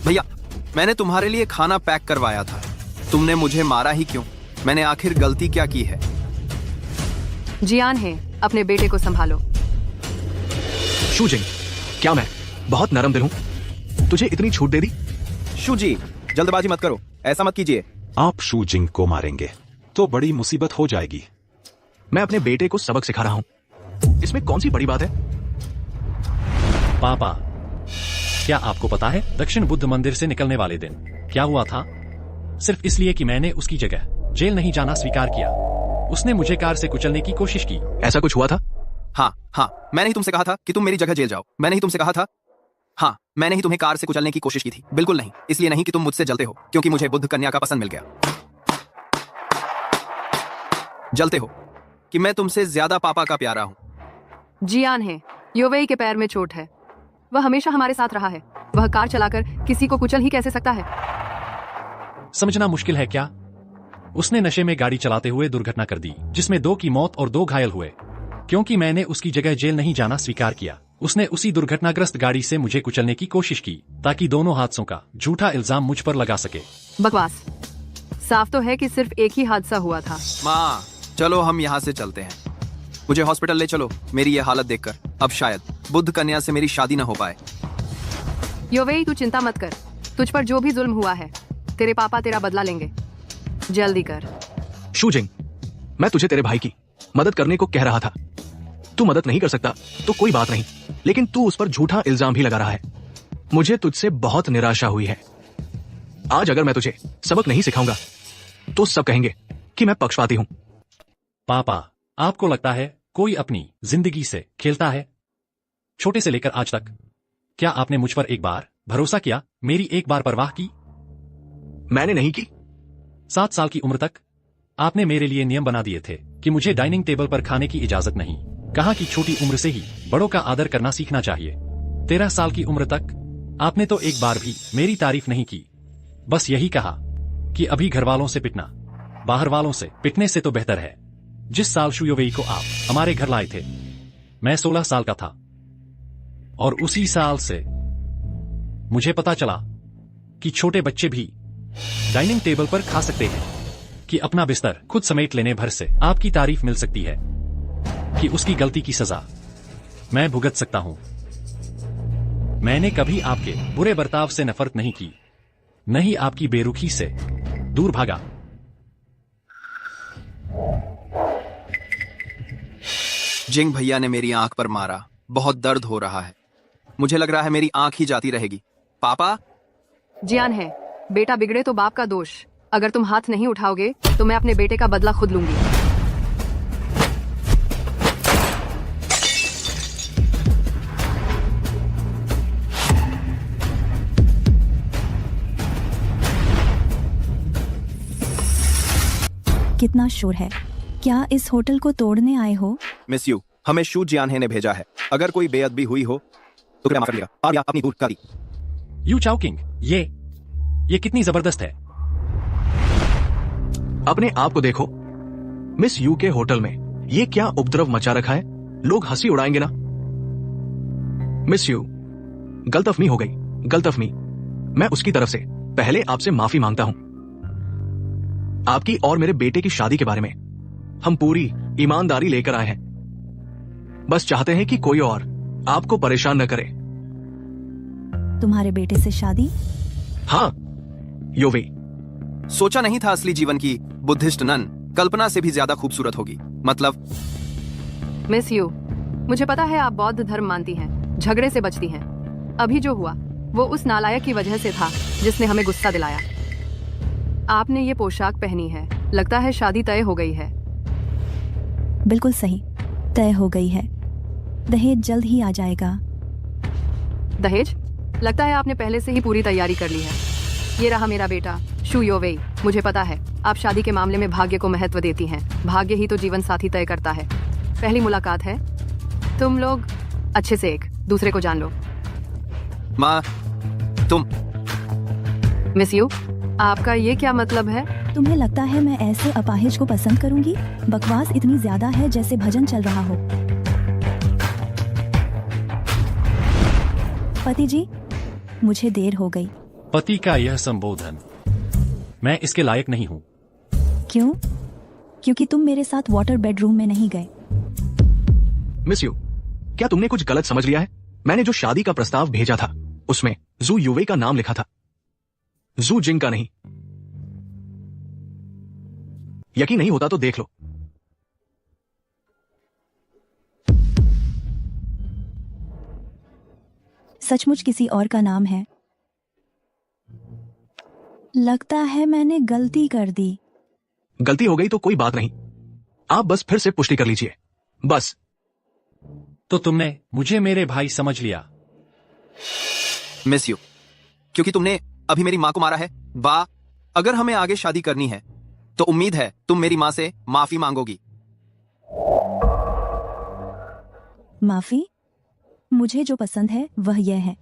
भैया, मैंने तुम्हारे लिए खाना पैक करवाया था, तुमने मुझे मारा ही क्यों? मैंने आखिर गलती क्या की है? जियानहे, अपने बेटे को संभालो। शू जिंग, क्या मैं बहुत नरम दिल हूं? तुझे इतनी छूट दे दी? शू जी, जल्दबाजी मत करो, ऐसा मत कीजिए। आप शू जिंग को मारेंगे तो बड़ी मुसीबत हो जाएगी। मैं अपने बेटे को सबक सिखा रहा हूं, इसमें कौन सी बड़ी बात है? पापा, क्या आपको पता है दक्षिण बुद्ध मंदिर से निकलने वाले दिन क्या हुआ था? सिर्फ इसलिए कि मैंने उसकी जगह जेल नहीं जाना स्वीकार किया, उसने मुझे कार से कुचलने की कोशिश की। ऐसा कुछ हुआ था? हाँ, मैंने ही तुमसे कहा था कि तुम मेरी जगह जेल जाओ। मैंने ही तुमसे कहा था। हाँ, मैंने ही तुम्हें कार से कुचलने की कोशिश की थी। बिल्कुल नहीं, इसलिए नहीं कि तुम मुझसे जलते हो, क्योंकि मुझे बुद्ध कन्या का पसंद मिल गया। जलते हो कि मैं तुमसे ज्यादा पापा का प्यारा हूँ। जियान है, योवेई के पैर में चोट है। वह हमेशा हमारे साथ रहा है। वह कार चलाकर किसी को कुचल ही कैसे सकता है? समझना मुश्किल है क्या? उसने नशे में गाड़ी चलाते हुए दुर्घटना कर दी, जिसमें 2 की मौत और 2 घायल हुए। क्योंकि मैंने उसकी जगह जेल नहीं जाना स्वीकार किया, उसने उसी दुर्घटनाग्रस्त गाड़ी से मुझे कुचलने की कोशिश की ताकि दोनों हादसों का झूठा इल्जाम मुझ पर लगा सके। बकवास। साफ तो है कि सिर्फ एक ही हादसा हुआ था। माँ, चलो हम यहाँ से चलते हैं। मुझे हॉस्पिटल ले चलो। मेरी ये हालत देखकर अब शायद बुद्ध कन्या से मेरी शादी न हो पाए। योवेई, तू चिंता मत कर। तुझ पर जो भी जुल्म हुआ है, तेरे पापा तेरा बदला लेंगे। जल्दी कर। शूजिंग, मैं तुझे तेरे भाई की मदद करने को कह रहा था। तू मदद नहीं कर सकता तो कोई बात नहीं, लेकिन तू उस पर झूठा इल्जाम भी लगा रहा है। मुझे तुझसे बहुत निराशा हुई है। आज अगर मैं तुझे सबक नहीं सिखाऊंगा तो सब कहेंगे कि मैं पक्षपाती हूं। पापा, आपको लगता है कोई अपनी जिंदगी से खेलता है? छोटे से लेकर आज तक क्या आपने मुझ पर एक बार भरोसा किया, मेरी एक बार परवाह की? मैंने नहीं की। 7 साल की उम्र तक आपने मेरे लिए नियम बना दिए थे कि मुझे डाइनिंग टेबल पर खाने की इजाजत नहीं। कहा कि छोटी उम्र से ही बड़ों का आदर करना सीखना चाहिए। 13 साल की उम्र तक आपने तो एक बार भी मेरी तारीफ नहीं की। बस यही कहा कि अभी घर वालों से पिटना बाहर वालों से पिटने से तो बेहतर है। जिस साल शुयोवेई को आप हमारे घर लाए थे, मैं 16 साल का था, और उसी साल से मुझे पता चला कि छोटे बच्चे भी डाइनिंग टेबल पर खा सकते हैं, कि अपना बिस्तर खुद समेट लेने भर से आपकी तारीफ मिल सकती है, कि उसकी गलती की सजा मैं भुगत सकता हूं। मैंने कभी आपके बुरे बर्ताव से नफरत नहीं की, नहीं आपकी बेरुखी से दूर भागा। जिंग भैया ने मेरी आंख पर मारा। बहुत दर्द हो रहा है। मुझे लग रहा है मेरी आंख ही जाती रहेगी। पापा, जियान है, बेटा बिगड़े तो बाप का दोष। अगर तुम हाथ नहीं उठाओगे तो मैं अपने बेटे का बदला खुद लूंगी। कितना शोर है। क्या इस होटल को तोड़ने आए हो? मिस यू, हमें शू जियानहे ने भेजा है। अगर कोई बेअदबी हुई हो तो कृपया माफ कर लेगा। और या अपनी दूर कर दी। यू चाओकिंग, ये कितनी जबरदस्त है। अपने आप को देखो। मिस यू के होटल में ये क्या उपद्रव मचा रखा है? लोग हंसी उड़ाएंगे ना। मिस यू, गलतफहमी हो गई। गलतफहमी। मैं उसकी तरफ से पहले आपसे माफी मांगता हूं। आपकी और मेरे बेटे की शादी के बारे में हम पूरी ईमानदारी लेकर आए हैं। बस चाहते हैं कि कोई और आपको परेशान न करे। तुम्हारे बेटे से शादी? हाँ, योवेई। सोचा नहीं था असली जीवन की बुद्धिस्ट नन कल्पना से भी ज्यादा खूबसूरत होगी। मतलब मिस यू, मुझे पता है आप बौद्ध धर्म मानती हैं, झगड़े से बचती हैं। अभी जो हुआ वो उस नालायक की वजह से था जिसने हमें गुस्सा दिलाया। आपने ये पोशाक पहनी है, लगता है शादी तय हो गई है। बिल्कुल सही, तय हो गई है। दहेज जल्द ही आ जाएगा। दहेज? लगता है आपने पहले से ही पूरी तैयारी कर ली है। ये रहा मेरा बेटा शू योवेई। मुझे पता है आप शादी के मामले में भाग्य को महत्व देती हैं। भाग्य ही तो जीवन साथी तय करता है। पहली मुलाकात है, तुम लोग अच्छे से एक दूसरे को जान लो। माँ, तुम मिस यू, आपका ये क्या मतलब है? तुम्हें लगता है मैं ऐसे अपाहिज को पसंद करूंगी? बकवास इतनी ज्यादा है जैसे भजन चल रहा हो। पति जी, मुझे देर हो गई। पति का यह संबोधन, मैं इसके लायक नहीं हूं। क्यों? क्योंकि तुम मेरे साथ वाटर बेडरूम में नहीं गए। मिस यू, क्या तुमने कुछ गलत समझ लिया है? मैंने जो शादी का प्रस्ताव भेजा था उसमें जू युवे का नाम लिखा था, जू जिंग का नहीं। यकीन नहीं होता तो देख लो। सचमुच किसी और का नाम है। लगता है मैंने गलती कर दी। गलती हो गई तो कोई बात नहीं, आप बस फिर से पुष्टि कर लीजिए, बस। तो तुमने मुझे मेरे भाई समझ लिया। मिस यू, क्योंकि तुमने अभी मेरी मां को मारा है। अगर हमें आगे शादी करनी है तो उम्मीद है तुम मेरी माँ से माफी मांगोगी। माफी? मुझे जो पसंद है वह यह है,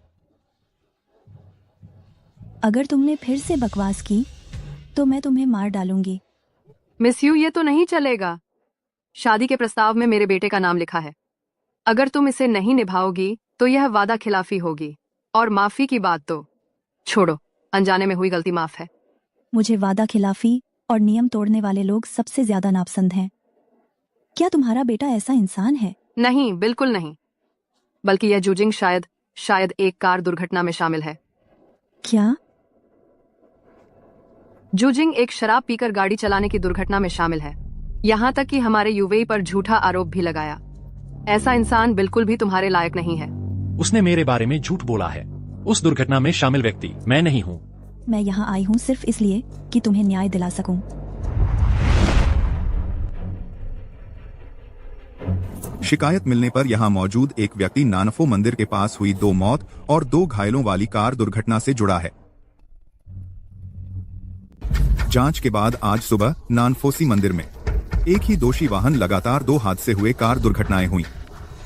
अगर तुमने फिर से बकवास की तो मैं तुम्हें मार डालूंगी। मिस यू, ये तो नहीं चलेगा। शादी के प्रस्ताव में मेरे बेटे का नाम लिखा है। अगर तुम इसे नहीं निभाओगी तो यह वादा खिलाफी होगी। और माफी की बात तो छोड़ो, अनजाने में हुई गलती माफ है। मुझे वादा खिलाफी और नियम तोड़ने वाले लोग सबसे ज्यादा नापसंद हैं। क्या तुम्हारा बेटा ऐसा इंसान है? नहीं, बिल्कुल नहीं। बल्कि यह जूजिंग शायद एक कार दुर्घटना में शामिल है। क्या? जूजिंग एक शराब पीकर गाड़ी चलाने की दुर्घटना में शामिल है। यहाँ तक कि हमारे युवेई पर झूठा आरोप भी लगाया। ऐसा इंसान बिल्कुल भी तुम्हारे लायक नहीं है। उसने मेरे बारे में झूठ बोला है। उस दुर्घटना में शामिल व्यक्ति मैं नहीं हूँ। मैं यहाँ आई हूँ सिर्फ इसलिए कि तुम्हें न्याय दिला सकूं। शिकायत मिलने पर यहां मौजूद एक व्यक्ति नानफो मंदिर के पास हुई 2 मौत और 2 घायलों वाली कार दुर्घटना से जुड़ा है। जांच के बाद आज सुबह नानफोसी मंदिर में एक ही दोषी वाहन लगातार 2 हादसे हुए कार दुर्घटनाएं हुई।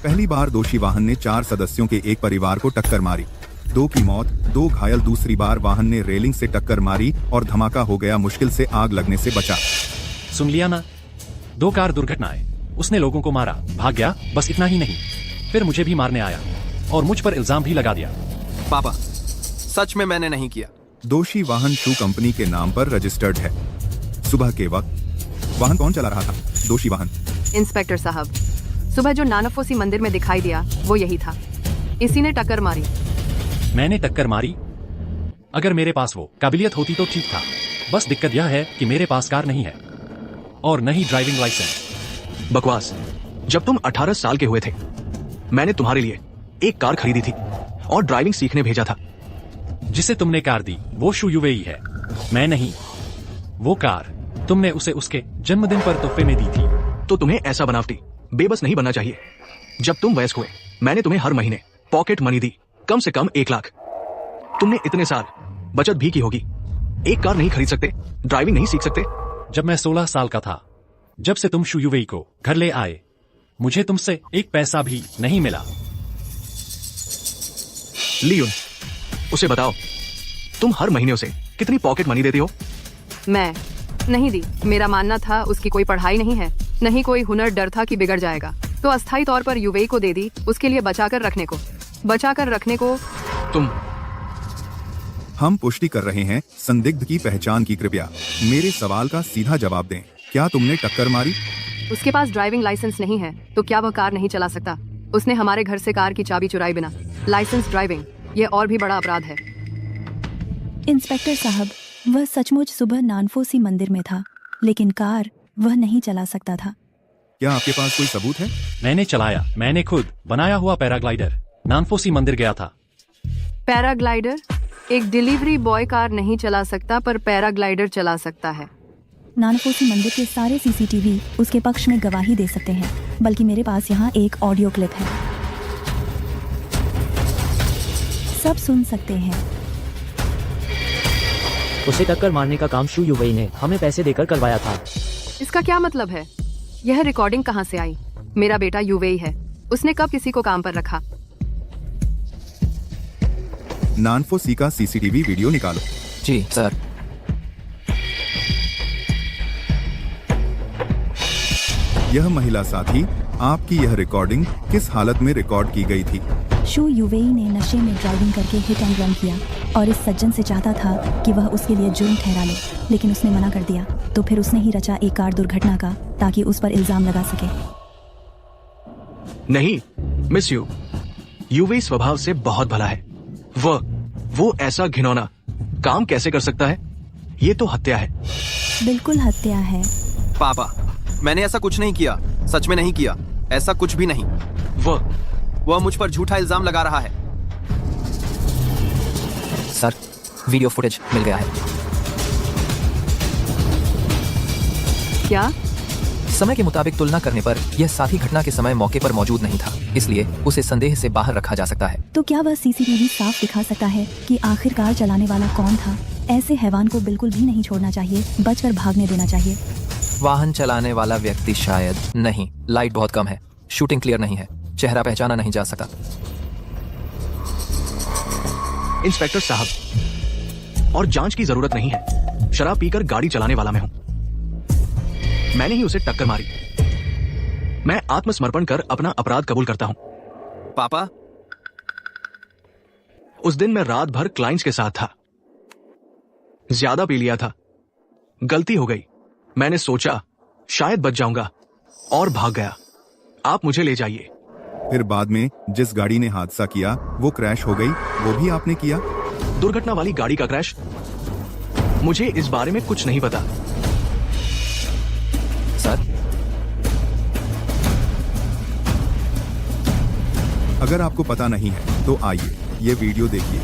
पहली बार दोषी वाहन ने 4 सदस्यों के एक परिवार को टक्कर मारी, 2 की मौत, 2 घायल। दूसरी बार वाहन ने रेलिंग से टक्कर मारी और धमाका हो गया, मुश्किल से आग लगने से बचा। सुन लिया ना, 2 कार दुर्घटनाएं। उसने लोगों को मारा, भाग गया, बस इतना ही नहीं, फिर मुझे भी मारने आया और मुझ पर इल्जाम भी लगा दिया। पापा, सच में मैंने नहीं किया। दोषी वाहन शू कंपनी के नाम पर रजिस्टर्ड है। सुबह के वक्त वाहन कौन चला रहा था? दोषी वाहन। इंस्पेक्टर साहब, सुबह जो नानफोसी मंदिर में दिखाई दिया वो यही था। इसी ने टक्कर मारी। मैंने टक्कर मारी? अगर मेरे पास वो काबिलियत होती तो ठीक था। बस दिक्कत यह है कि मेरे पास कार नहीं है और नहीं ड्राइविंग लाइसेंस। बकवास। जब तुम 18 साल के हुए थे, मैंने तुम्हारे लिए एक कार खरीदी थी और ड्राइविंग सीखने भेजा था। जिसे तुमने कार दी वो शू युवेई है, मैं नहीं। वो कार तुमने उसे उसके जन्मदिन पर तोहफे में दी थी। तो तुम्हें ऐसा बनावटी बेबस नहीं बनना चाहिए। जब तुम वयस्क हुए, मैंने तुम्हें हर महीने पॉकेट मनी दी, कम से कम 1 लाख। तुमने इतने साल बचत भी की होगी। एक कार नहीं खरीद सकते, ड्राइविंग नहीं सीख सकते। जब मैं 16 साल का था, जब से तुम शू युवेई को घर ले आए, मुझे तुमसे 1 पैसा भी नहीं मिला। लियोन, उसे बताओ तुम हर महीने उसे कितनी पॉकेट मनी देती हो? मैं नहीं दी। मेरा मानना था उसकी कोई पढ़ाई नहीं है, नहीं कोई हुनर। डर था कि बिगड़ जाएगा, तो अस्थायी तौर पर युवेई को दे दी, उसके लिए बचाकर रखने को। तुम हम पुष्टि कर रहे हैं संदिग्ध की पहचान की। कृपया मेरे सवाल का सीधा जवाब दें। क्या तुमने टक्कर मारी? उसके पास ड्राइविंग लाइसेंस नहीं है, तो क्या वह कार नहीं चला सकता? उसने हमारे घर से कार की चाबी चुराई बिना लाइसेंस ड्राइविंग, यह और भी बड़ा अपराध है। इंस्पेक्टर साहब, वह सचमुच सुबह नानफोसी मंदिर में था, लेकिन कार वह नहीं चला सकता था। क्या आपके पास कोई सबूत है? मैंने चलाया, मैंने खुद बनाया हुआ पैराग्लाइडर नानफोसी मंदिर गया था। पैराग्लाइडर? एक डिलीवरी बॉय कार नहीं चला सकता, पर पैराग्लाइडर चला सकता है। नानफोसी मंदिर के सारे सीसीटीवी उसके पक्ष में गवाही दे सकते हैं, बल्कि मेरे पास यहाँ एक ऑडियो क्लिप है, सब सुन सकते हैं। उसे टक्कर मारने का काम शू युवेई ने हमें पैसे देकर करवाया था। इसका क्या मतलब है? यह रिकॉर्डिंग कहाँ से आई? मेरा बेटा युवेई है, उसने कब किसी को काम पर रखा? नानफोसी का सीसीटीवी वीडियो निकालो। जी सर। यह महिला साथी, आपकी यह रिकॉर्डिंग किस हालत में रिकॉर्ड की गई थी? शू युवेई ने नशे में ड्राइविंग करके हिट एंड रन किया और इस सज्जन से चाहता था कि वह उसके लिए जुर्म ठहरा ले, लेकिन उसने मना कर दिया। तो फिर उसने ही रचा एक कार दुर्घटना का, ताकि उस पर इल्जाम लगा सके। नहीं मिस यू, युवेई स्वभाव से बहुत भला है। वो ऐसा घिनौना काम कैसे कर सकता है? ये तो हत्या है। बिल्कुल हत्या है। पापा, मैंने ऐसा कुछ नहीं किया, सच में नहीं किया, ऐसा कुछ भी नहीं। वह मुझ पर झूठा इल्जाम लगा रहा है। सर, वीडियो फुटेज मिल गया है। क्या? समय के मुताबिक तुलना करने पर यह साथी घटना के समय मौके पर मौजूद नहीं था, इसलिए उसे संदेह से बाहर रखा जा सकता है। तो क्या वह सीसीटीवी साफ दिखा सकता है कि आखिर कार चलाने वाला कौन था? ऐसे हैवान को बिल्कुल भी नहीं छोड़ना चाहिए, बचकर भागने देना चाहिए। वाहन चलाने वाला व्यक्ति शायद नहीं, लाइट बहुत कम है, शूटिंग क्लियर नहीं है, चेहरा पहचाना नहीं जा सकता। इंस्पेक्टर साहब, और जांच की जरूरत नहीं है। शराब पीकर गाड़ी चलाने वाला मैं हूं। मैंने ही उसे टक्कर मारी। मैं आत्मसमर्पण कर अपना अपराध कबूल करता हूं। पापा, उस दिन मैं रात भर क्लाइंट्स के साथ था, ज्यादा पी लिया था, गलती हो गई। मैंने सोचा शायद बच जाऊंगा और भाग गया। आप मुझे ले जाइए। फिर बाद में जिस गाड़ी ने हादसा किया वो क्रैश हो गई, वो भी आपने किया? दुर्घटना वाली गाड़ी का क्रैश? मुझे इस बारे में कुछ नहीं पता। सर, अगर आपको पता नहीं है तो आइए ये वीडियो देखिए।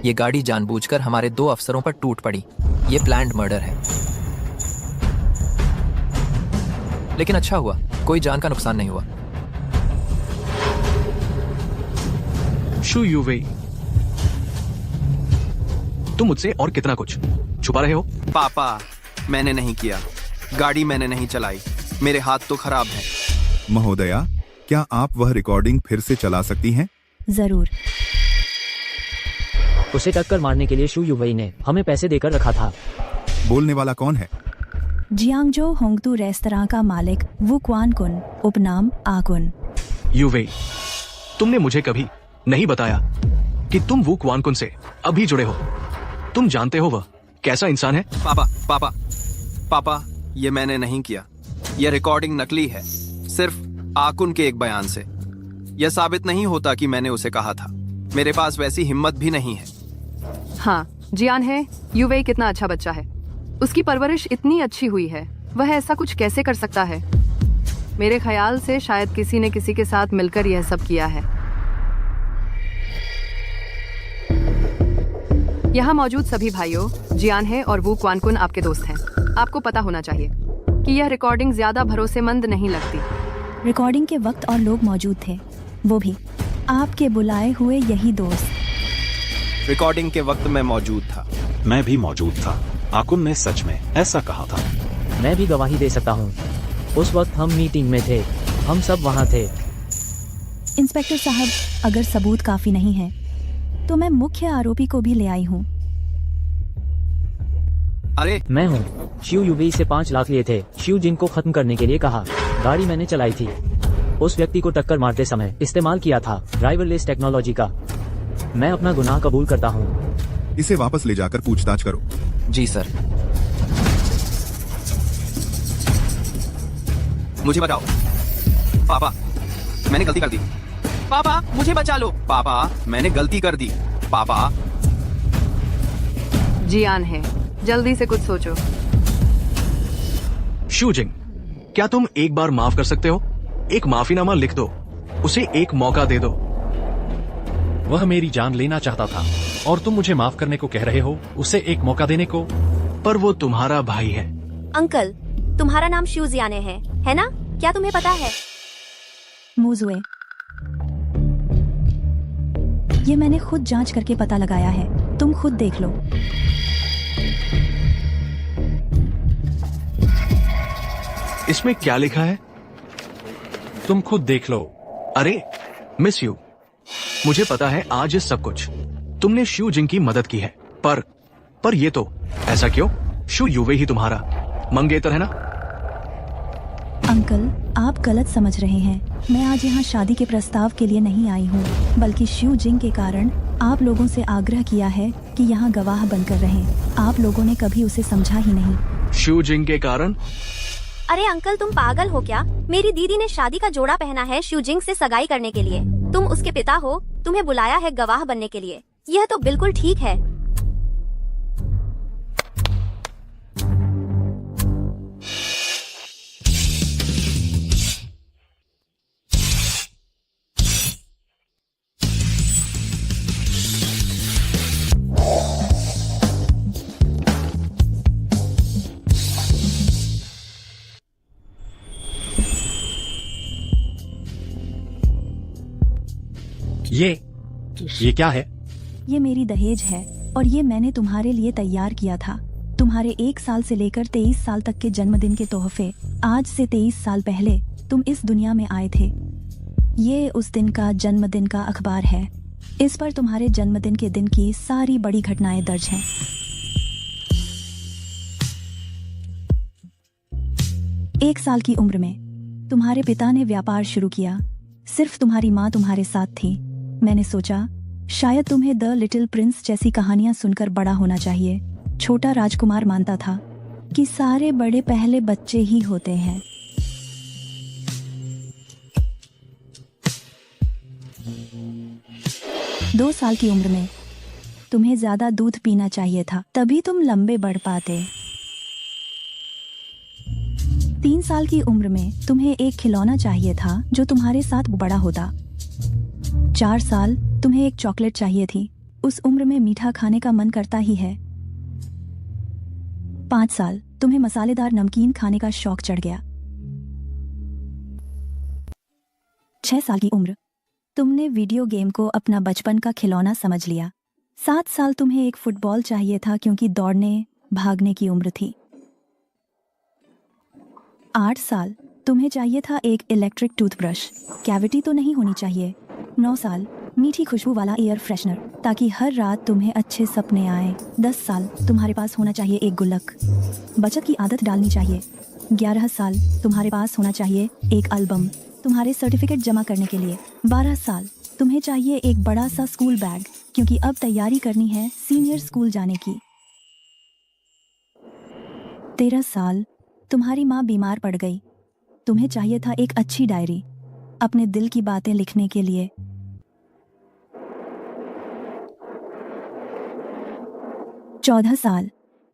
ये गाड़ी जानबूझकर हमारे 2 अफसरों पर टूट पड़ी। ये प्लान्ड मर्डर है। लेकिन अच्छा हुआ, कोई जान का नुकसान नहीं हुआ। शू यूवेई, तुम मुझसे और कितना कुछ छुपा रहे हो? पापा, मैंने नहीं किया। गाड़ी मैंने नहीं चलाई। मेरे हाथ तो खराब हैं। महोदया, क्या आप वह रिकॉर्डिंग फिर से चला सकती हैं? जरूर। उसे टक्कर मारने के लिए शू युवई ने हमें पैसे देकर रखा था। बोलने वाला कौन है? जियांगजो होंगतू रेस्तरां का मालिक वू क्वान कुन, उपनाम आकुन। यूवेई, तुमने मुझे कभी नहीं बताया कि तुम वू क्वान कुन से अभी जुड़े हो। तुम जानते हो वह कैसा इंसान है? पापा, ये मैंने नहीं किया। यह रिकॉर्डिंग नकली है, सिर्फ आकुन के एक बयान से। यह साबित नहीं होता कि मैंने उसे कहा था। मेरे पास वैसी हिम्मत भी नहीं है। हाँ, जियान है, यूवेई कितना अच्छा बच्चा है। उसकी परवरिश इतनी अच्छी हुई है, वह ऐसा कुछ कैसे कर सकता है? मेरे ख्याल से शायद किसी ने किसी के साथ मिलकर यह सब किया है। यहाँ मौजूद सभी भाइयों, जियान है और वू क्वान कुन आपके दोस्त हैं। आपको पता होना चाहिए कि यह रिकॉर्डिंग ज्यादा भरोसेमंद नहीं लगती। रिकॉर्डिंग के वक्त और लोग मौजूद थे, वो भी आपके बुलाए हुए यही दोस्त। रिकॉर्डिंग के वक्त मैं मौजूद था। मैं भी मौजूद था। आकुन ने सच में ऐसा कहा था। मैं भी गवाही दे सकता हूँ। उस वक्त हम मीटिंग में थे, हम सब वहाँ थे। इंस्पेक्टर साहब, अगर सबूत काफी नहीं है तो मैं मुख्य आरोपी को भी ले आई हूँ। अरे, मैं हूँ। शिव युवी से 5 लाख लिए थे। शिव जिन को खत्म करने के लिए कहा। गाड़ी मैंने चलाई थी। उस व्यक्ति को टक्कर मारते समय इस्तेमाल किया था ड्राइवरलेस टेक्नोलॉजी का। मैं अपना गुनाह कबूल करता हूँ। इसे वापस ले जाकर पूछताछ करो। जी सर। मुझे बचाओ। पापा, मैंने गलती कर दी। पापा, मुझे बचा लो। पापा, मैंने गलती कर दी। पापा। जियान है, जल्दी से कुछ सोचो। शूजिंग, क्या तुम एक बार माफ कर सकते हो? एक माफीनामा लिख दो, उसे एक मौका दे दो। वह मेरी जान लेना चाहता था और तुम मुझे माफ करने को कह रहे हो, उसे एक मौका देने को? पर वो तुम्हारा भाई है। अंकल, तुम्हारा नाम शू जियाने है ना? क्या तुम्हें पता है? मुजुए, ये मैंने खुद जांच करके पता लगाया है, तुम खुद देख लो। इसमें क्या लिखा है? तुम खुद देख लो। अरे मिस यू, मुझे पता है आज ये सब कुछ तुमने शू जिंग की मदद की है, पर ये तो ऐसा क्यों? शू युवे ही तुम्हारा मंगेतर है ना? अंकल, आप गलत समझ रहे हैं। मैं आज यहाँ शादी के प्रस्ताव के लिए नहीं आई हूँ, बल्कि शू जिंग के कारण आप लोगों से आग्रह किया है कि यहाँ गवाह बनकर रहें। आप लोगों ने कभी उसे समझा ही नहीं। शू जिंग के कारण? अरे अंकल, तुम पागल हो क्या? मेरी दीदी ने शादी का जोड़ा पहना है शू जिंग से सगाई करने के लिए। तुम उसके पिता हो, तुम्हें बुलाया है गवाह बनने के लिए। यह तो बिल्कुल ठीक है। ये क्या है? ये मेरी दहेज है और ये मैंने तुम्हारे लिए तैयार किया था। तुम्हारे 1 साल से लेकर 23 साल तक के जन्मदिन के तोहफे। आज से 23 साल पहले तुम इस दुनिया में आए थे। ये उस दिन का जन्मदिन का अखबार है। इस पर तुम्हारे जन्मदिन के दिन की सारी बड़ी घटनाएं दर्ज हैं। एक साल की उम्र में तुम्हारे पिता ने व्यापार शुरू किया। सिर्फ तुम्हारी माँ तुम्हारे साथ थी। मैंने सोचा शायद तुम्हें द लिटिल प्रिंस जैसी कहानियां सुनकर बड़ा होना चाहिए। छोटा राजकुमार मानता था कि सारे बड़े पहले बच्चे ही होते हैं। दो साल की उम्र में तुम्हें ज्यादा दूध पीना चाहिए था, तभी तुम लंबे बढ़ पाते। 3 साल की उम्र में तुम्हें एक खिलौना चाहिए था जो तुम्हारे साथ बड़ा होता। 4 साल तुम्हें एक चॉकलेट चाहिए थी। उस उम्र में मीठा खाने का मन करता ही है। 5 साल तुम्हें मसालेदार नमकीन खाने का शौक चढ़ गया। 6 साल की उम्र तुमने वीडियो गेम को अपना बचपन का खिलौना समझ लिया। 7 साल तुम्हें एक फुटबॉल चाहिए था क्योंकि दौड़ने भागने की उम्र थी। 8 साल तुम्हें चाहिए था एक इलेक्ट्रिक टूथब्रश, कैविटी तो नहीं होनी चाहिए। 9 साल मीठी खुशबू वाला एयर फ्रेशनर ताकि हर रात तुम्हें अच्छे सपने आए। 10 साल तुम्हारे पास होना चाहिए एक गुल्लक, बचत की आदत डालनी चाहिए। 11 साल तुम्हारे पास होना चाहिए एक एल्बम तुम्हारे सर्टिफिकेट जमा करने के लिए। 12 साल तुम्हें चाहिए एक बड़ा सा स्कूल बैग क्योंकि अब तैयारी करनी है सीनियर स्कूल जाने की। 13 साल तुम्हारी माँ बीमार पड़ गई। तुम्हें चाहिए था एक अच्छी डायरी अपने दिल की बातें लिखने के लिए। 14 साल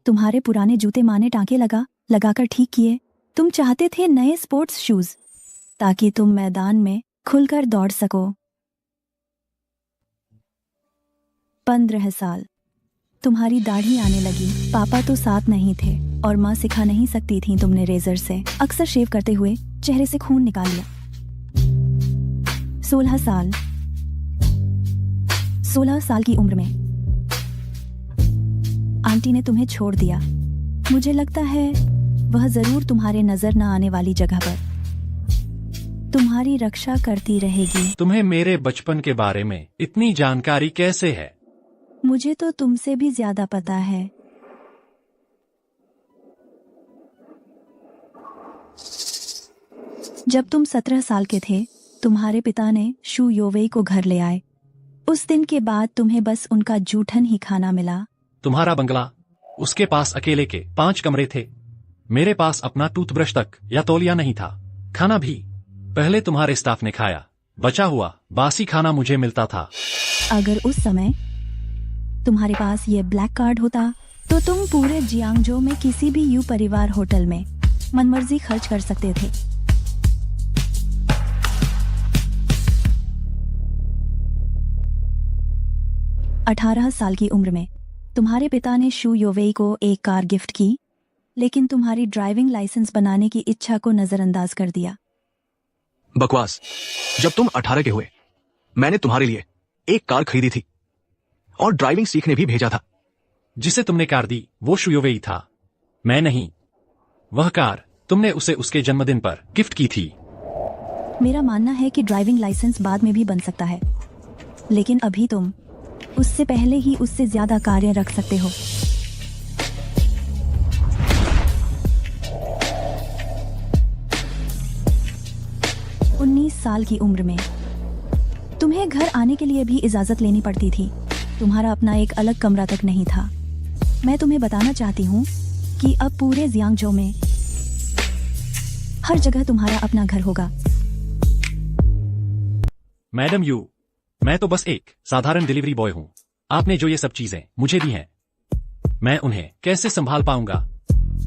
तुम्हारे पुराने जूते माँ ने टाँके लगाकर ठीक किए। तुम चाहते थे नए स्पोर्ट्स शूज ताकि तुम मैदान में खुलकर दौड़ सको। 15 साल तुम्हारी दाढ़ी आने लगी। पापा तो साथ नहीं थे और माँ सिखा नहीं सकती थी। तुमने रेजर से अक्सर शेव करते हुए चेहरे से खून निकाल लिया। 16 साल की उम्र में आंटी ने तुम्हें छोड़ दिया। मुझे लगता है वह जरूर तुम्हारे नजर न आने वाली जगह पर तुम्हारी रक्षा करती रहेगी। तुम्हें मेरे बचपन के बारे में इतनी जानकारी कैसे है? मुझे तो तुमसे भी ज्यादा पता है। जब तुम 17 साल के थे तुम्हारे पिता ने शू योवेई को घर ले आए। उस दिन के बाद तुम्हें बस उनका जूठन ही खाना मिला। तुम्हारा बंगला, उसके पास अकेले के 5 कमरे थे। मेरे पास अपना टूथब्रश तक या तौलिया नहीं था। खाना भी पहले तुम्हारे स्टाफ ने खाया। बचा हुआ बासी खाना मुझे मिलता था। अगर उस समय तुम्हारे पास ये ब्लैक कार्ड होता तो तुम पूरे जियांगजो में किसी भी यू परिवार होटल में मनमर्जी खर्च कर सकते थे। अठारह साल की उम्र में तुम्हारे पिता ने शू योवेई को एक कार गिफ्ट की, लेकिन तुम्हारी ड्राइविंग लाइसेंस बनाने की इच्छा को नजरअंदाज कर दिया। बकवास। जब तुम 18 के हुए मैंने तुम्हारे लिए एक कार खरीदी थी और ड्राइविंग सीखने भी भेजा था। जिसे तुमने कार दी वो शू योवेई था, मैं नहीं। वह कार तुमने उसे उसके जन्मदिन पर गिफ्ट की थी। मेरा मानना है कि ड्राइविंग लाइसेंस बाद में भी बन सकता है, लेकिन अभी तुम उससे पहले ही उससे ज्यादा कार्य रख सकते हो। उन्नीस साल की उम्र में तुम्हें घर आने के लिए भी इजाजत लेनी पड़ती थी। तुम्हारा अपना एक अलग कमरा तक नहीं था। मैं तुम्हें बताना चाहती हूँ कि अब पूरे जियांगजो में हर जगह तुम्हारा अपना घर होगा। मैडम यू, मैं तो बस एक साधारण डिलीवरी बॉय हूँ। आपने जो ये सब चीजें मुझे दी हैं, मैं उन्हें कैसे संभाल पाऊंगा?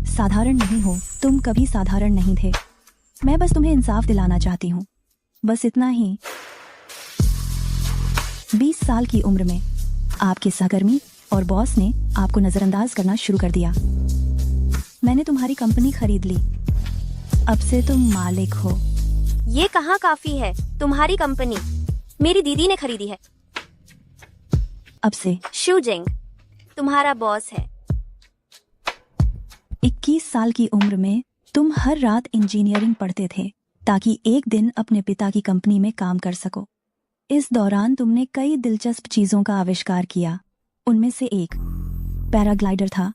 साधारण नहीं हो, तुम कभी साधारण नहीं थे। मैं बस तुम्हें इंसाफ दिलाना चाहती हूँ, बस इतना ही। 20 साल की उम्र में आपके सहकर्मी और बॉस ने आपको नजरअंदाज करना शुरू कर दिया। मैंने तुम्हारी कंपनी खरीद ली। अब से तुम मालिक हो। ये कहाँ काफी है? तुम्हारी कंपनी मेरी दीदी ने खरीदी है। अब से शू जिंग तुम्हारा बॉस है। 21 साल की उम्र में तुम हर रात इंजीनियरिंग पढ़ते थे ताकि एक दिन अपने पिता की कंपनी में काम कर सको। इस दौरान तुमने कई दिलचस्प चीजों का आविष्कार किया। उनमें से एक पैराग्लाइडर था।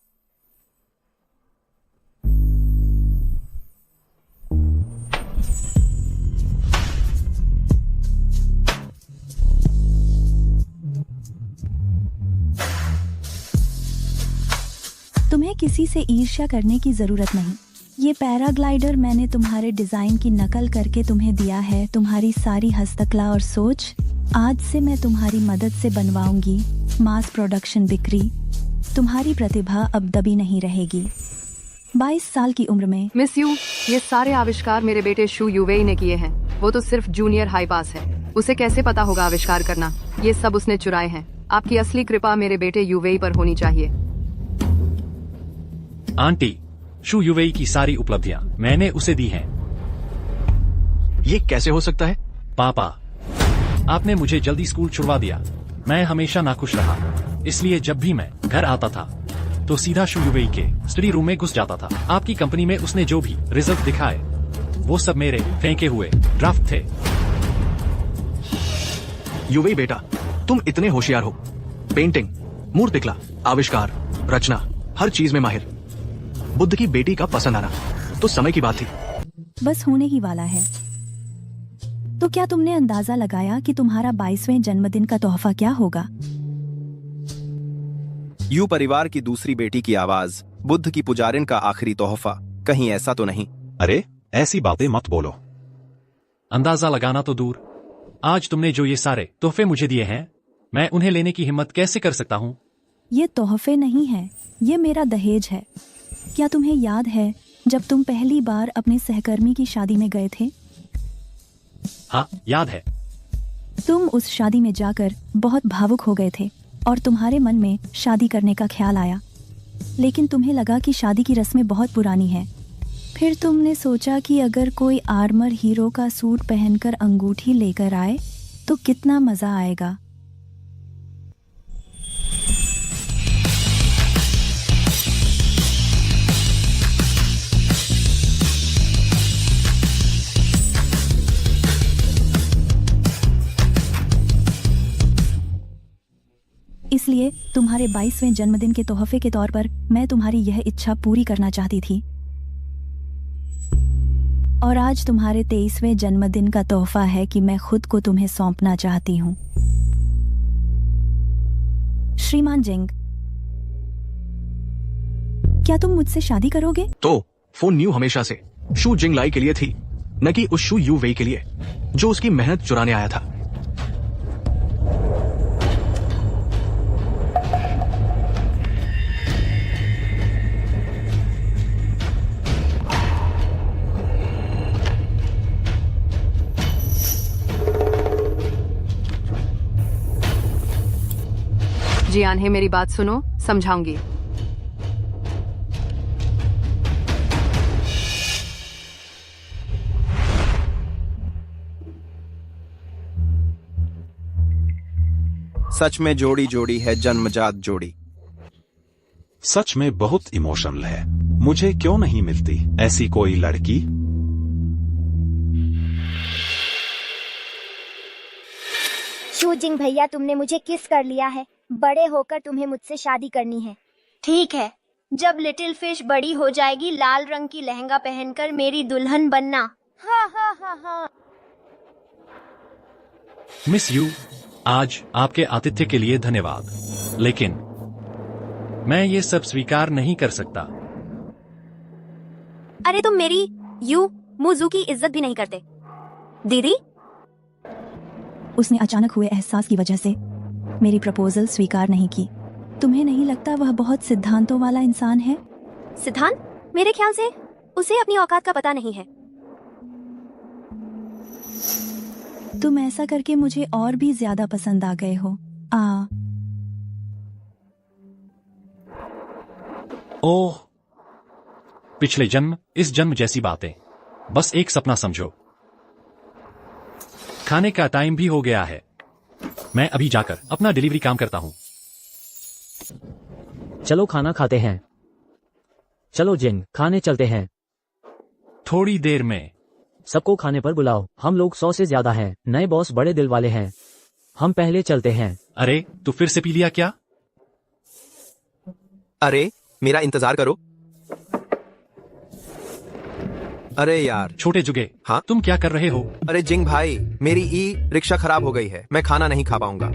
तुम्हें किसी से ईर्ष्या करने की जरूरत नहीं। ये पैराग्लाइडर मैंने तुम्हारे डिजाइन की नकल करके तुम्हें दिया है। तुम्हारी सारी हस्तकला और सोच आज से मैं तुम्हारी मदद से बनवाऊंगी। मास प्रोडक्शन बिक्री। तुम्हारी प्रतिभा अब दबी नहीं रहेगी। 22 साल की उम्र में मिस यू, ये सारे आविष्कार मेरे बेटे शू यूवेई ने किए हैं। वो तो सिर्फ जूनियर हाई पास है। उसे कैसे पता होगा आविष्कार करना? ये सब उसने चुराए हैं। आपकी असली कृपा मेरे बेटे यूवेई पर होनी चाहिए। आंटी, शू यूवेई की सारी उपलब्धियां मैंने उसे दी हैं। ये कैसे हो सकता है? पापा, आपने मुझे जल्दी स्कूल छुड़वा दिया। मैं हमेशा नाखुश रहा, इसलिए जब भी मैं घर आता था तो सीधा शू यूवेई के स्टडी रूम में घुस जाता था। आपकी कंपनी में उसने जो भी रिजल्ट दिखाए वो सब मेरे फेंके हुए ड्राफ्ट थे। यूवेई बेटा, तुम इतने होशियार हो। पेंटिंग, मूर्तिकला, आविष्कार, रचना, हर चीज में माहिर। बुद्ध की बेटी का पसंद आना तो समय की बात थी। बस होने ही वाला है। तो क्या तुमने अंदाजा लगाया कि तुम्हारा 22वें जन्मदिन का तोहफा क्या होगा? यू परिवार की दूसरी बेटी की आवाज, बुद्ध की पुजारिन का आखिरी तोहफा। कहीं ऐसा तो नहीं? अरे ऐसी बातें मत बोलो। अंदाजा लगाना तो दूर, आज तुमने जो ये सारे तोहफे मुझे दिए हैं, मैं उन्हें लेने की हिम्मत कैसे कर सकता हूँ? ये तोहफे नहीं है, ये मेरा दहेज है। क्या तुम्हें याद है जब तुम पहली बार अपने सहकर्मी की शादी में गए थे? हाँ, याद है। तुम उस शादी में जाकर बहुत भावुक हो गए थे और तुम्हारे मन में शादी करने का ख्याल आया, लेकिन तुम्हें लगा कि शादी की रस्में बहुत पुरानी हैं। फिर तुमने सोचा कि अगर कोई आर्मर हीरो का सूट पहनकर अंगूठी लेकर आए तो कितना मजा आएगा। इसलिए तुम्हारे 22वें जन्मदिन के तोहफे के तौर पर मैं तुम्हारी यह इच्छा पूरी करना चाहती थी, और आज तुम्हारे 23वें जन्मदिन का तोहफा है कि मैं खुद को तुम्हें सौंपना चाहती हूँ। श्रीमान जिंग, क्या तुम मुझसे शादी करोगे? तो फोन न्यू हमेशा से शू जिंग लाई के लिए थी, न कि उस शू यू वेई के लिए जो उसकी मेहनत चुराने आया था। जियान है, मेरी बात सुनो, समझाऊंगी। सच में जोड़ी जोड़ी है, जन्मजात जोड़ी। सच में बहुत इमोशनल है। मुझे क्यों नहीं मिलती ऐसी कोई लड़की? शू जिंग भैया, तुमने मुझे किस कर लिया है। बड़े होकर तुम्हें मुझसे शादी करनी है। ठीक है, जब लिटिल फिश बड़ी हो जाएगी लाल रंग की लहंगा पहनकर मेरी दुल्हन बनना। हाँ हाँ हाँ हाँ। मिस यू, आज आपके आतिथ्य के लिए धन्यवाद, लेकिन मैं ये सब स्वीकार नहीं कर सकता। अरे तुम मेरी यू मुजू की इज्जत भी नहीं करते। दीदी, उसने अचानक हुए एहसास की वजह से मेरी प्रपोजल स्वीकार नहीं की। तुम्हें नहीं लगता वह बहुत सिद्धांतों वाला इंसान है? सिद्धांत? मेरे ख्याल से उसे अपनी औकात का पता नहीं है। तुम ऐसा करके मुझे और भी ज्यादा पसंद आ गए हो। ओह, पिछले जन्म इस जन्म जैसी बातें, बस एक सपना समझो। खाने का टाइम भी हो गया है। मैं अभी जाकर अपना डिलीवरी काम करता हूँ। चलो खाना खाते हैं। चलो जिंग, खाने चलते हैं। थोड़ी देर में। सबको खाने पर बुलाओ, हम लोग 100 से ज्यादा हैं। नए बॉस बड़े दिल वाले हैं। हम पहले चलते हैं। अरे तू फिर से पी लिया क्या? अरे मेरा इंतजार करो। अरे यार। छोटे जुगे, हाँ तुम क्या कर रहे हो? अरे जिंग भाई, मेरी ई रिक्शा खराब हो गई है, मैं खाना नहीं खा पाऊंगा।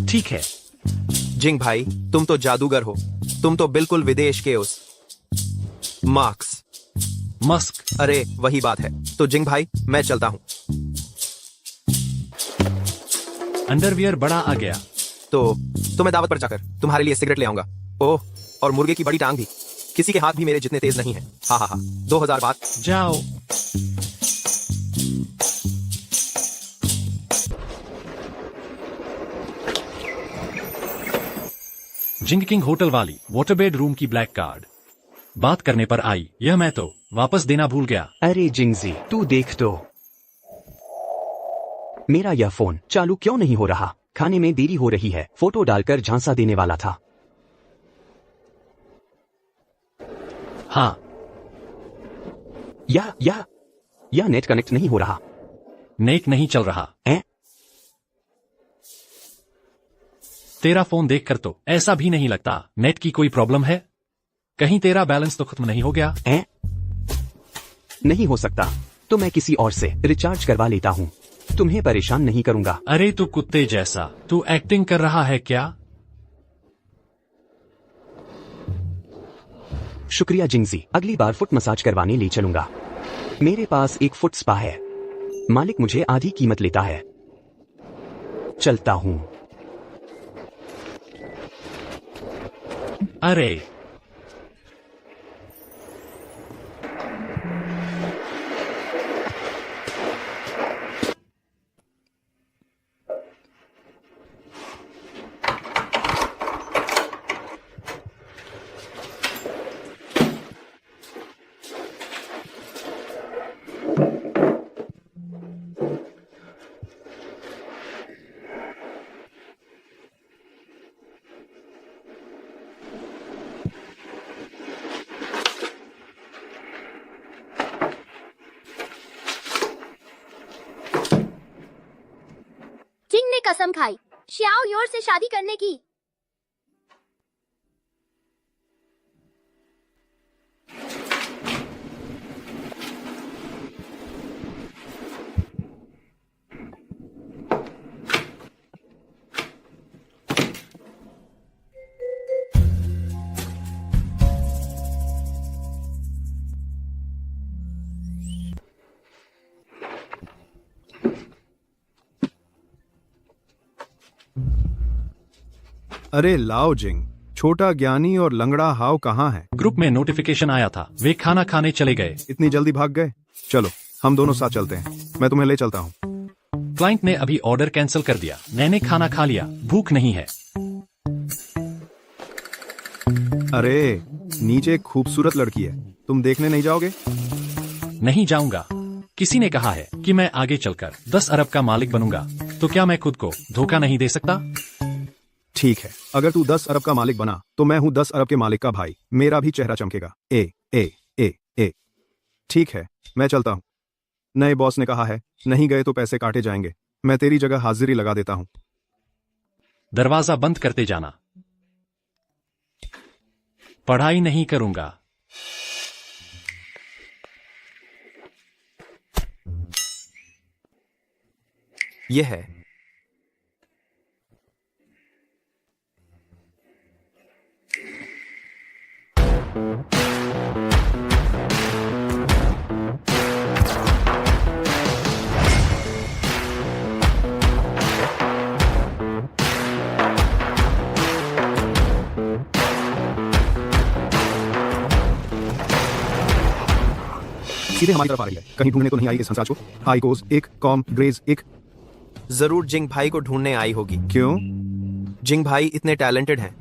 ठीक है। जिंग भाई, तुम तो जादूगर हो। तुम तो बिल्कुल विदेश के उस मार्क्स मस्क। अरे वही बात है। तो जिंग भाई, मैं चलता हूं। अंडरवियर बड़ा आ गया। तो मैं दावत पर जाकर तुम्हारे लिए सिगरेट ले आऊंगा। ओह, और मुर्गे की बड़ी टांग भी। किसी के हाथ भी मेरे जितने तेज नहीं है। हाँ हाँ हाँ, 2000 बात। जाओ। जिंग किंग होटल वाली वाटरबेड रूम की ब्लैक कार्ड बात करने पर आई। यह मैं तो वापस देना भूल गया। अरे जिंगजी, तू देख तो, मेरा यह फोन चालू क्यों नहीं हो रहा? खाने में देरी हो रही है। फोटो डालकर झांसा देने वाला था। हाँ, या नेट कनेक्ट नहीं हो रहा। नेट नहीं चल रहा। हैं? तेरा फोन देखकर तो ऐसा भी नहीं लगता नेट की कोई प्रॉब्लम है। कहीं तेरा बैलेंस तो खत्म नहीं हो गया? नहीं हो सकता, तो मैं किसी और से रिचार्ज करवा लेता हूँ। तुम्हें परेशान नहीं करूंगा। अरे तू कुत्ते जैसा, तू एक्टिंग कर रहा है क्या? शुक्रिया जिंगजी, अगली बार फुट मसाज करवाने ले चलूंगा। मेरे पास एक फुट स्पा है। मालिक मुझे आधी कीमत लेता है। चलता हूँ। अरे जिंग ने कसम खाई श्याओ योर से शादी करने की। अरे लाओ जिंग, छोटा ज्ञानी और लंगड़ा हाव कहाँ है? ग्रुप में नोटिफिकेशन आया था, वे खाना खाने चले गए। इतनी जल्दी भाग गए? चलो हम दोनों साथ चलते हैं, मैं तुम्हें ले चलता हूँ। क्लाइंट ने अभी ऑर्डर कैंसिल कर दिया। मैंने खाना खा लिया, भूख नहीं है। अरे नीचे एक खूबसूरत लड़की है, तुम देखने नहीं जाओगे? नहीं जाऊंगा। किसी ने कहा है कि मैं आगे चलकर 10 अरब का मालिक बनूंगा, तो क्या मैं खुद को धोखा नहीं दे सकता? ठीक है, अगर तू 10 अरब का मालिक बना तो मैं हूँ 10 अरब के मालिक का भाई। मेरा भी चेहरा चमकेगा। ए ए ए ए ठीक है, मैं चलता हूँ। नए बॉस ने कहा है नहीं गए तो पैसे काटे जाएंगे। मैं तेरी जगह हाजिरी लगा देता हूँ। दरवाजा बंद करते जाना। पढ़ाई नहीं करूंगा। यह है। सीधे हमारी तरफ आ रही है। कहीं ढूंढने तो नहीं आई इस हंसराज को? हाइकोस एक, कॉम ग्रेज एक। जरूर जिंग भाई को ढूंढने आई होगी। क्यों? जिंग भाई इतने टैलेंटेड हैं,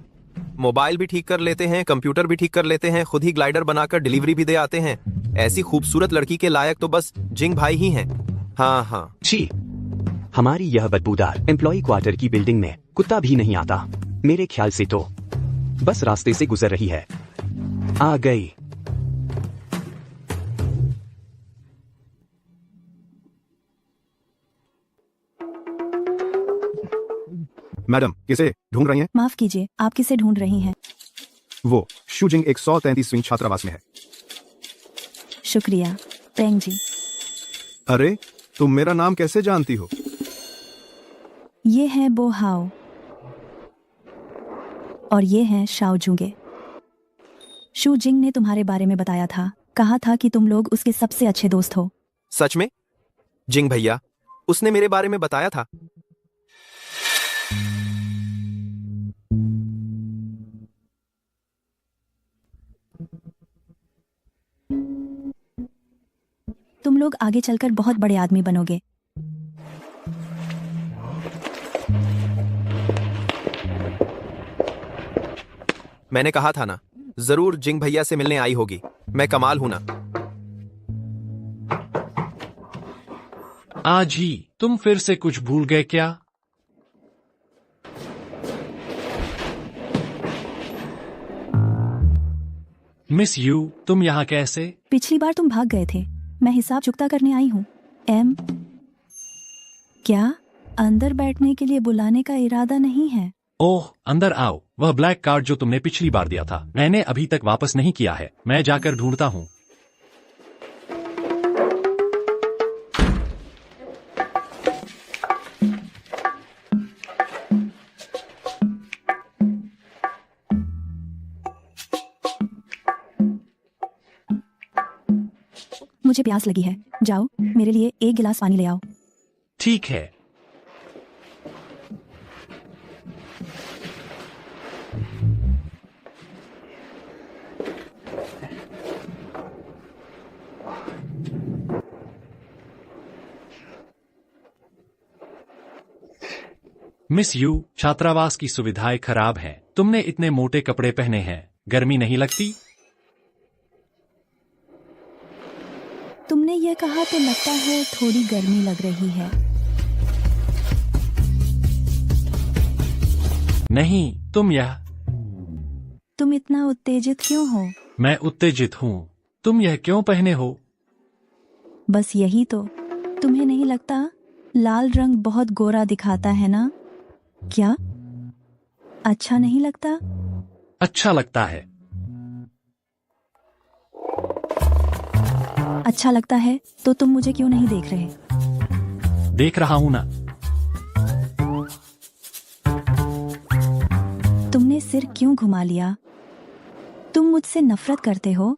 मोबाइल भी ठीक कर लेते हैं, कंप्यूटर भी ठीक कर लेते हैं, खुद ही ग्लाइडर बनाकर डिलीवरी भी दे आते हैं। ऐसी खूबसूरत लड़की के लायक तो बस जिंग भाई ही हैं। हाँ हाँ। छी, हमारी यह बदबूदार एम्प्लॉय क्वार्टर की बिल्डिंग में कुत्ता भी नहीं आता। मेरे ख्याल से तो बस रास्ते से गुजर रही है। आ गई। मैडम, किसे ढूंढ रही हैं? माफ कीजिए, आप किसे ढूंढ रही हैं? वो शूजिंग 133वीं छात्रावास में है। शुक्रिया पेंग जी। अरे, तुम मेरा नाम कैसे जानती हो? ये है बो हाओ और ये हैं शाओ जुंगे। शू जिंग ने तुम्हारे बारे में बताया था, कहा था कि तुम लोग उसके सबसे अच्छे दोस्त हो। सच में? जिंग भैया, उसने मेरे बारे में बताया था। तुम लोग आगे चलकर बहुत बड़े आदमी बनोगे। मैंने कहा था ना, जरूर जिंग भैया से मिलने आई होगी। मैं कमाल हूं ना। आज ही तुम फिर से कुछ भूल गए क्या? मिस यू, तुम यहाँ कैसे? पिछली बार तुम भाग गए थे, मैं हिसाब चुकता करने आई हूँ। क्या अंदर बैठने के लिए बुलाने का इरादा नहीं है? ओह, अंदर आओ। वह ब्लैक कार्ड जो तुमने पिछली बार दिया था, मैंने अभी तक वापस नहीं किया है। मैं जाकर ढूंढता हूँ। मुझे प्यास लगी है, जाओ मेरे लिए एक गिलास पानी ले आओ। ठीक है। मिस यू, छात्रावास की सुविधाएं खराब हैं। तुमने इतने मोटे कपड़े पहने हैं, गर्मी नहीं लगती? तुमने ये कहा तो लगता है थोड़ी गर्मी लग रही है। नहीं, तुम तुम इतना उत्तेजित क्यों हो? मैं उत्तेजित हूँ। तुम यह क्यों पहने हो? बस यही तो। तुम्हें नहीं लगता लाल रंग बहुत गोरा दिखाता है ना? क्या अच्छा नहीं लगता? अच्छा लगता है। अच्छा लगता है तो तुम मुझे क्यों नहीं देख रहे? देख रहा हूं ना। तुमने सिर क्यों घुमा लिया? तुम मुझसे नफरत करते हो?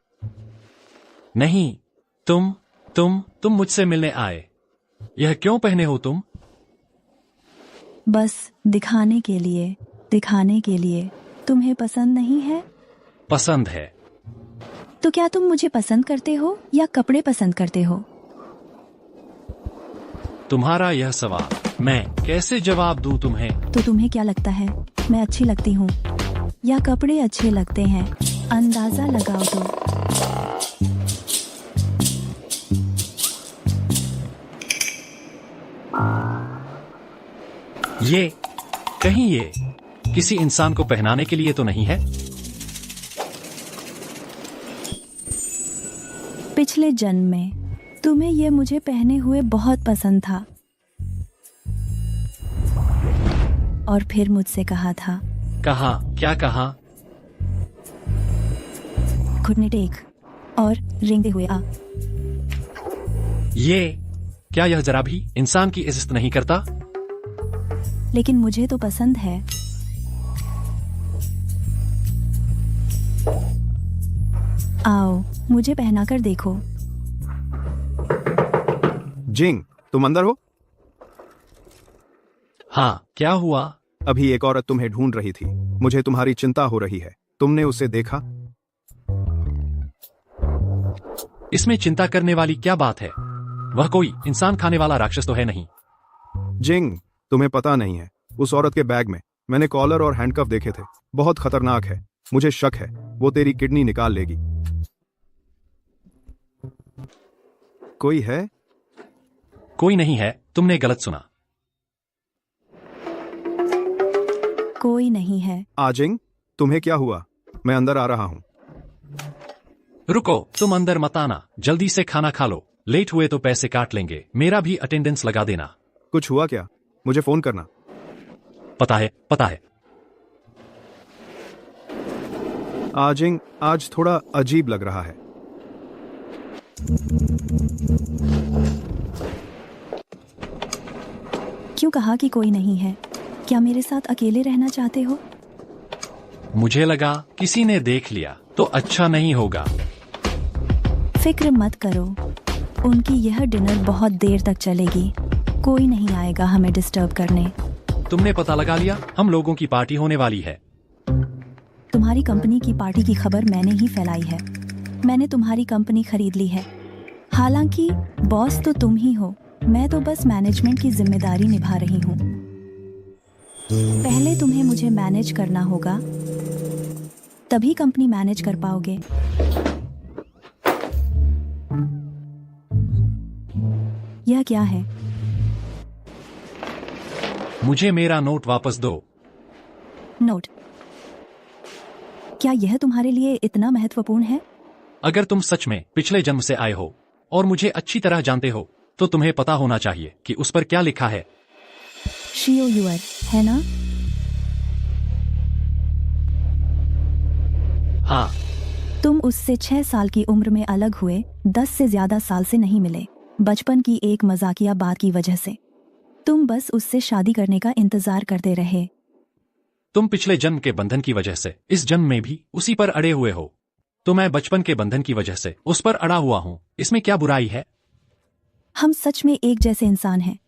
नहीं, तुम मुझसे मिलने आए। यह क्यों पहने हो तुम? बस दिखाने के लिए। तुम्हें पसंद नहीं है? पसंद है। तो क्या तुम मुझे पसंद करते हो या कपड़े पसंद करते हो? तुम्हारा यह सवाल मैं कैसे जवाब दूं तुम्हें? तो तुम्हें क्या लगता है, मैं अच्छी लगती हूँ या कपड़े अच्छे लगते हैं? अंदाजा लगाओ तो। ये कहीं ये किसी इंसान को पहनाने के लिए तो नहीं है? पिछले जन्म में तुम्हें ये मुझे पहने हुए बहुत पसंद था और फिर मुझसे कहा था। कहा? क्या कहा? घुटने टेक और रेंगते हुए आ। ये क्या यह जरा भी इंसान की इज्जत नहीं करता? लेकिन मुझे तो पसंद है। आओ मुझे पहनाकर देखो। जिंग, तुम अंदर हो? हाँ, क्या हुआ? अभी एक औरत तुम्हें ढूंढ रही थी। मुझे तुम्हारी चिंता हो रही है। तुमने उसे देखा? इसमें चिंता करने वाली क्या बात है? वह कोई इंसान खाने वाला राक्षस तो है नहीं। जिंग, तुम्हें पता नहीं है, उस औरत के बैग में मैंने कॉलर और हैंडकफ देखे थे। बहुत खतरनाक है। मुझे शक है वो तेरी किडनी निकाल लेगी। कोई है? कोई नहीं है, तुमने गलत सुना। कोई नहीं है। आजिंग, तुम्हें क्या हुआ? मैं अंदर आ रहा हूँ। रुको, तुम अंदर मत आना, जल्दी से खाना खा लो। लेट हुए तो पैसे काट लेंगे। मेरा भी अटेंडेंस लगा देना। कुछ हुआ क्या? मुझे फोन करना। पता है, पता है। आजिंग, आज थोड़ा अजीब लग रहा है। क्यों कहा कि कोई नहीं है? क्या मेरे साथ अकेले रहना चाहते हो? मुझे लगा किसी ने देख लिया तो अच्छा नहीं होगा। फिक्र मत करो, उनकी यह डिनर बहुत देर तक चलेगी। कोई नहीं आएगा हमें डिस्टर्ब करने। तुमने पता लगा लिया? हम लोगों की पार्टी होने वाली है। तुम्हारी कंपनी की पार्टी की खबर मैंने ही फैलाई है। मैंने तुम्हारी कंपनी खरीद ली है। हालांकि बॉस तो तुम ही हो, मैं तो बस मैनेजमेंट की जिम्मेदारी निभा रही हूँ। पहले तुम्हें मुझे मैनेज करना होगा, तभी कंपनी मैनेज कर पाओगे। यह क्या है? मुझे मेरा नोट वापस दो। नोट? क्या यह तुम्हारे लिए इतना महत्वपूर्ण है? अगर तुम सच में पिछले जन्म से आए हो और मुझे अच्छी तरह जानते हो तो तुम्हें पता होना चाहिए कि उस पर क्या लिखा है। शियो युअर, है ना? हाँ। तुम उससे 6 साल की उम्र में अलग हुए, 10 से ज्यादा साल से नहीं मिले, बचपन की एक मजाकिया बात की वजह से। तुम बस उससे शादी करने का इंतजार करते रहे। तुम पिछले जन्म के बंधन की वजह से इस जन्म में भी उसी पर अड़े हुए हो, तो मैं बचपन के बंधन की वजह से उस पर अड़ा हुआ हूँ। इसमें क्या बुराई है? हम सच में एक जैसे इंसान हैं।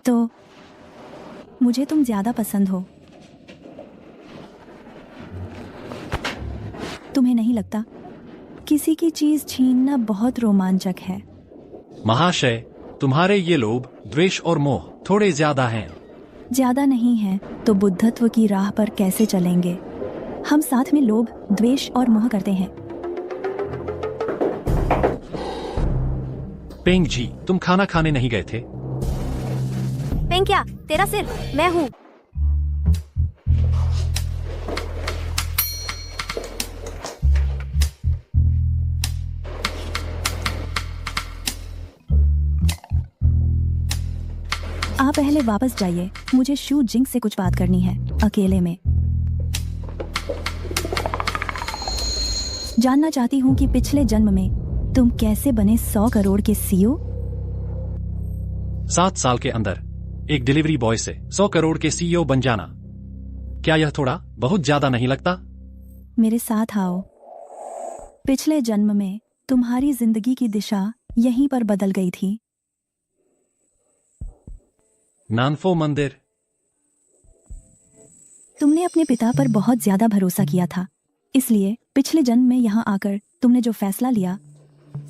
तो मुझे तुम ज्यादा पसंद हो। तुम्हें नहीं लगता किसी की चीज छीनना बहुत रोमांचक है? महाशय, तुम्हारे ये लोभ, द्वेष और मोह थोड़े ज्यादा हैं। ज्यादा नहीं है तो बुद्धत्व की राह पर कैसे चलेंगे? हम साथ में लोभ, द्वेष और मोह करते हैं। पेंग जी, तुम खाना खाने नहीं गए थे? पेंग क्या? तेरा सिर, मैं हूँ। आप पहले वापस जाइए, मुझे शू जिंग से कुछ बात करनी है, अकेले में। जानना चाहती हूँ कि पिछले जन्म में तुम कैसे बने 100 करोड़ के सीईओ? 7 साल के अंदर एक डिलीवरी बॉय से 100 करोड़ के सीईओ बन जाना, क्या यह थोड़ा बहुत ज्यादा नहीं लगता? मेरे साथ आओ। पिछले जन्म में तुम्हारी जिंदगी की दिशा यहीं पर बदल गई थी। नानफो मंदिर। तुमने अपने पिता पर बहुत ज्यादा भरोसा किया था, इसलिए पिछले जन्म में यहाँ आकर तुमने जो फैसला लिया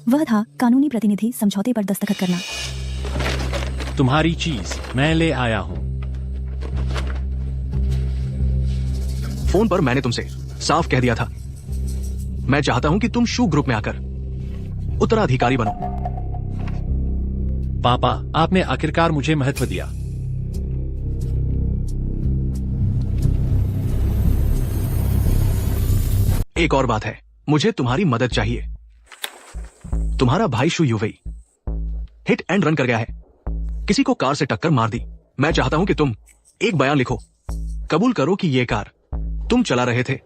वह था कानूनी प्रतिनिधि समझौते पर दस्तखत करना। तुम्हारी चीज मैं ले आया हूँ। फोन पर मैंने तुमसे साफ कह दिया था, मैं चाहता हूं कि तुम शू ग्रुप में आकर उत्तराधिकारी बनो। पापा, आपने आखिरकार मुझे महत्व दिया। एक और बात है, मुझे तुम्हारी मदद चाहिए। तुम्हारा भाई शू युवेई हिट एंड रन कर गया है, किसी को कार से टक्कर मार दी। मैं चाहता हूं कि तुम एक बयान लिखो, कबूल करो कि यह कार तुम चला रहे थे।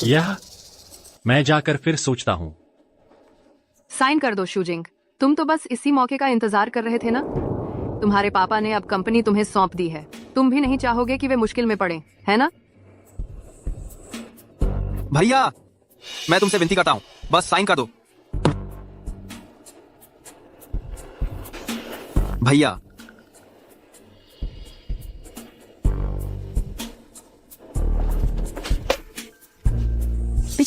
यह मैं जाकर फिर सोचता हूँ। साइन कर दो शूजिंग, तुम तो बस इसी मौके का इंतजार कर रहे थे ना। तुम्हारे पापा ने अब कंपनी तुम्हें सौंप दी है, तुम भी नहीं चाहोगे कि वे मुश्किल में पड़े, है ना? भैया, मैं तुमसे विनती करता हूँ, बस साइन कर दो। भैया,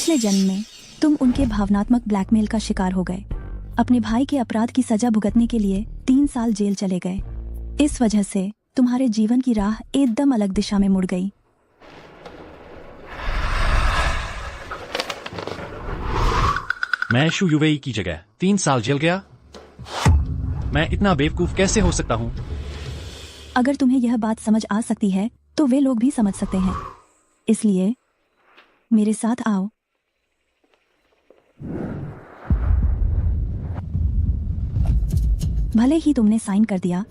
पिछले जन्म में तुम उनके भावनात्मक ब्लैकमेल का शिकार हो गए। अपने भाई के अपराध की सजा भुगतने के लिए 3 साल जेल चले गए। इस वजह से तुम्हारे जीवन की राह एकदम अलग दिशा में मुड़ गई। मैं शू यूवेई की जगह 3 साल जेल गया। मैं इतना बेवकूफ कैसे हो सकता हूँ? अगर तुम्हें यह बात समझ आ सकती है तो वे लोग भी समझ सकते हैं। इसलिए मेरे साथ आओ। भले ही तुमने साइन कर दिया,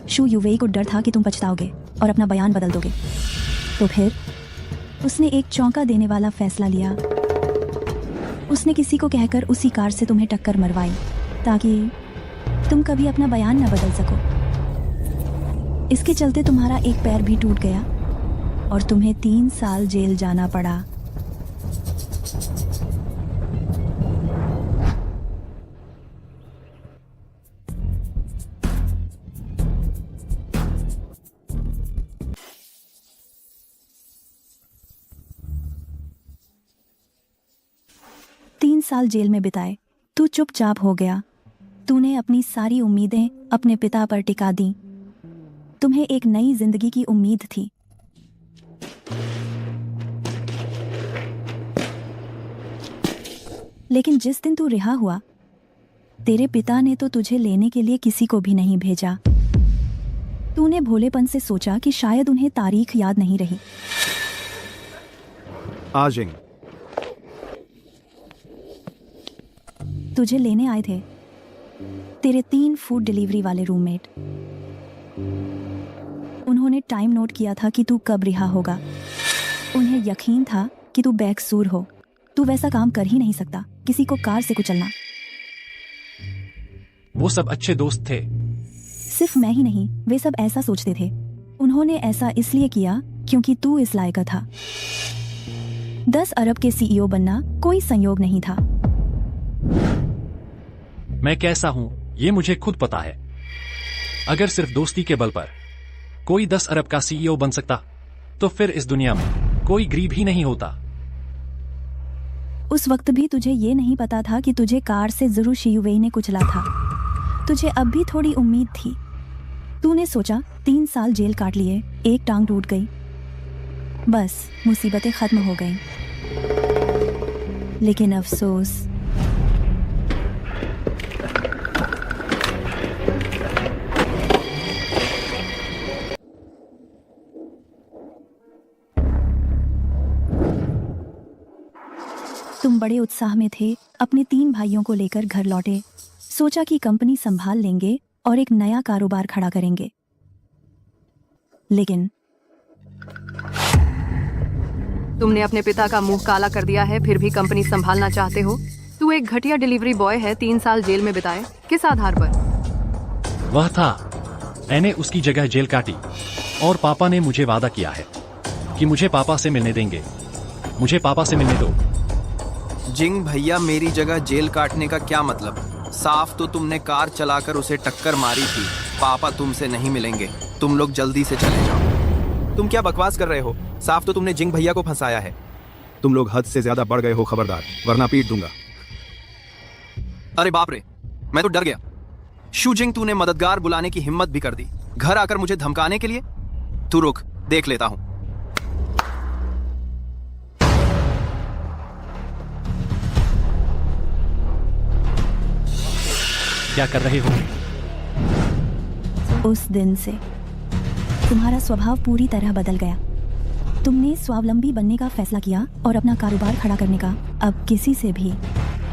शू यूवेई को डर था कि तुम पछताओगे और अपना बयान बदल दोगे। तो फिर उसने एक चौंका देने वाला फैसला लिया। उसने किसी को कहकर उसी कार से तुम्हें टक्कर मरवाई ताकि तुम कभी अपना बयान न बदल सको। इसके चलते तुम्हारा एक पैर भी टूट गया और तुम्हें 3 साल जेल जाना पड़ा। तीन साल जेल में बिताए, तू चुपचाप हो गया। तूने अपनी सारी उम्मीदें अपने पिता पर टिका दी। तुम्हें एक नई जिंदगी की उम्मीद थी। लेकिन जिस दिन तू रिहा हुआ, तेरे पिता ने तो तुझे लेने के लिए किसी को भी नहीं भेजा। तूने भोलेपन से सोचा कि शायद उन्हें तारीख याद नहीं रही। आजिंग, तुझे लेने आए थे तेरे 3 फूड डिलीवरी वाले रूममेट। उन्होंने टाइम नोट किया था कि तू कब रिहा होगा। उन्हें यकीन था कि तू बेकसूर हो। तू वैसा काम कर ही नहीं सकता, किसी को कार से कुचलना। वो सब अच्छे दोस्त थे। सिर्फ मैं ही नहीं, वे सब ऐसा सोचते थे। उन्होंने ऐसा इसलिए किया क्योंकि तू इस लायक था। 10 अरब के CEO बनना कोई संयोग नहीं था। मैं कैसा हूँ ये मुझे खुद पता है। अगर सिर्फ दोस्ती के बल पर कोई 10 अरब का CEO बन सकता तो फिर इस दुनिया में कोई गरीब ही नहीं होता। उस वक्त भी तुझे ये नहीं पता था कि तुझे कार से जरूर शियुवेई ने कुचला था। तुझे अब भी थोड़ी उम्मीद थी। तूने सोचा 3 साल जेल काट लिए, एक टांग टूट गई, बस मुसीबतें खत्म हो गईं। लेकिन अफसोस, तुम बड़े उत्साह में थे। अपने 3 भाइयों को लेकर घर लौटे। सोचा कि कंपनी संभाल लेंगे और एक नया कारोबार खड़ा करेंगे। लेकिन तुमने अपने पिता का मुंह काला कर दिया है, फिर भी कंपनी संभालना चाहते हो। तू एक घटिया डिलीवरी बॉय है। 3 साल जेल में बिताए, किस आधार पर? वह था, मैंने उसकी जगह जेल काटी और पापा ने मुझे वादा किया है कि मुझे पापा से मिलने देंगे। मुझे पापा से मिलने दो। जिंग भैया, मेरी जगह जेल काटने का क्या मतलब? साफ तो तुमने कार चलाकर उसे टक्कर मारी थी। पापा तुमसे नहीं मिलेंगे, तुम लोग जल्दी से चले जाओ। तुम क्या बकवास कर रहे हो? साफ तो तुमने जिंग भैया को फंसाया है। तुम लोग हद से ज्यादा बढ़ गए हो, खबरदार, वरना पीट दूंगा। अरे बाप रे, मैं तो डर गया। शू जिंग, तूने मददगार बुलाने की हिम्मत भी कर दी, घर आकर मुझे धमकाने के लिए। तू रुक, देख लेता हूं। क्या कर रहे हो? उस दिन से तुम्हारा स्वभाव पूरी तरह बदल गया। तुमने स्वावलंबी बनने का फैसला किया और अपना कारोबार खड़ा करने का। अब किसी से भी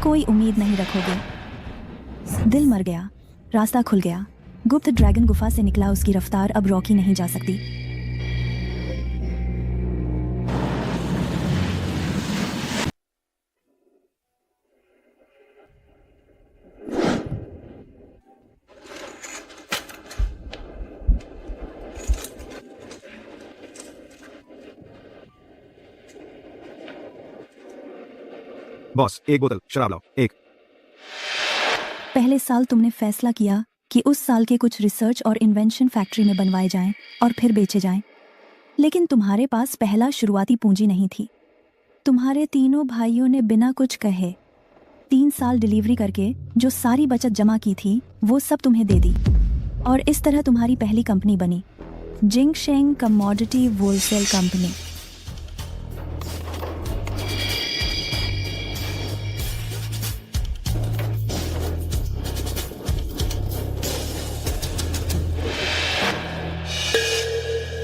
कोई उम्मीद नहीं रखोगे। दिल मर गया, रास्ता खुल गया। गुप्त ड्रैगन गुफा से निकला उसकी रफ्तार अब रोकी नहीं जा सकती। बॉस, एक बोतल शराब लाओ। एक। पहले साल तुमने फैसला किया कि उस साल के कुछ रिसर्च और इन्वेंशन फैक्ट्री में बनवाए जाएं और फिर बेचे जाएं। लेकिन तुम्हारे पास पहला शुरुआती पूंजी नहीं थी। तुम्हारे तीनों भाइयों ने बिना कुछ कहे 3 साल डिलीवरी करके जो सारी बचत जमा की थी वो सब तुम्हें दे दी और इस तरह तुम्हारी पहली कंपनी बनी, जिंगशेंग कमोडिटी होलसेल कंपनी।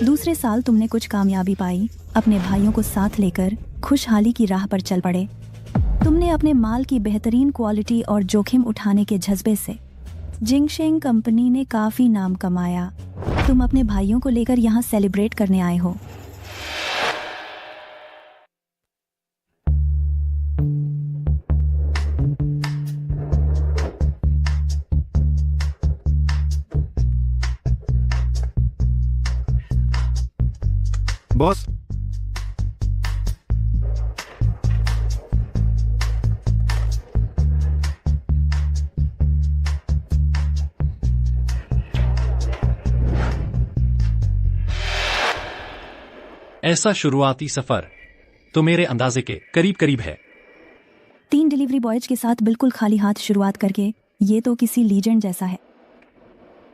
दूसरे साल तुमने कुछ कामयाबी पाई, अपने भाइयों को साथ लेकर खुशहाली की राह पर चल पड़े। तुमने अपने माल की बेहतरीन क्वालिटी और जोखिम उठाने के जज्बे से जिंगशेंग कंपनी ने काफी नाम कमाया। तुम अपने भाइयों को लेकर यहाँ सेलिब्रेट करने आए हो। बॉस, ऐसा शुरुआती सफर तो मेरे अंदाजे के करीब करीब है। 3 डिलीवरी बॉयज के साथ बिल्कुल खाली हाथ शुरुआत करके ये तो किसी लीजेंड जैसा है।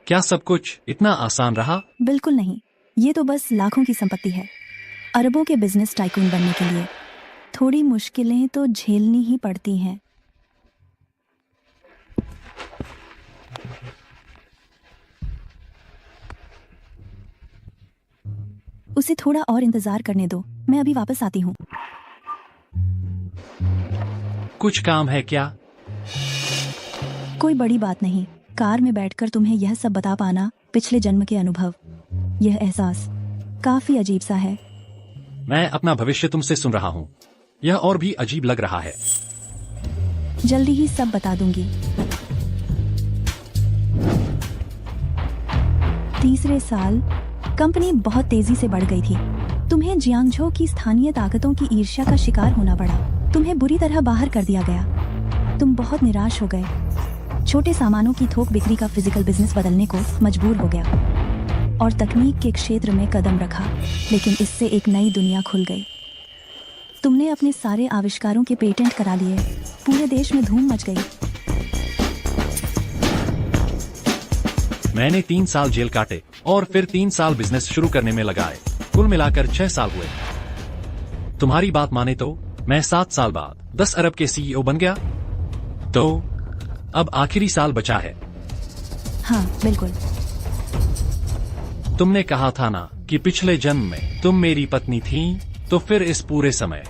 क्या सब कुछ इतना आसान रहा? बिल्कुल नहीं, ये तो बस लाखों की संपत्ति है। अरबों के बिजनेस टाइकून बनने के लिए थोड़ी मुश्किलें तो झेलनी ही पड़ती हैं। उसे थोड़ा और इंतजार करने दो, मैं अभी वापस आती हूँ। कुछ काम है क्या? कोई बड़ी बात नहीं, कार में बैठकर तुम्हें यह सब बता पाना पिछले जन्म के अनुभव, यह एहसास काफी अजीब सा है। मैं अपना भविष्य तुमसे सुन रहा हूँ, यह और भी अजीब लग रहा है। जल्दी ही सब बता दूंगी। तीसरे साल कंपनी बहुत तेजी से बढ़ गई थी। तुम्हें जियांगझो की स्थानीय ताकतों की ईर्ष्या का शिकार होना पड़ा। तुम्हें बुरी तरह बाहर कर दिया गया। तुम बहुत निराश हो गए। छोटे सामानों की थोक बिक्री का फिजिकल बिजनेस बदलने को मजबूर हो गया और तकनीक के क्षेत्र में कदम रखा, लेकिन इससे एक नई दुनिया खुल गई। तुमने अपने सारे आविष्कारों के पेटेंट करा लिए। पूरे देश में धूम मच गई। मैंने 3 साल जेल काटे और फिर 3 साल बिजनेस शुरू करने में लगाए। कुल मिलाकर 6 साल हुए। तुम्हारी बात माने तो मैं 7 साल बाद 10 अरब के CEO बन गया। तो अब आखिरी साल बचा है। हाँ बिल्कुल। तुमने कहा था ना कि पिछले जन्म में तुम मेरी पत्नी थी, तो फिर इस पूरे समय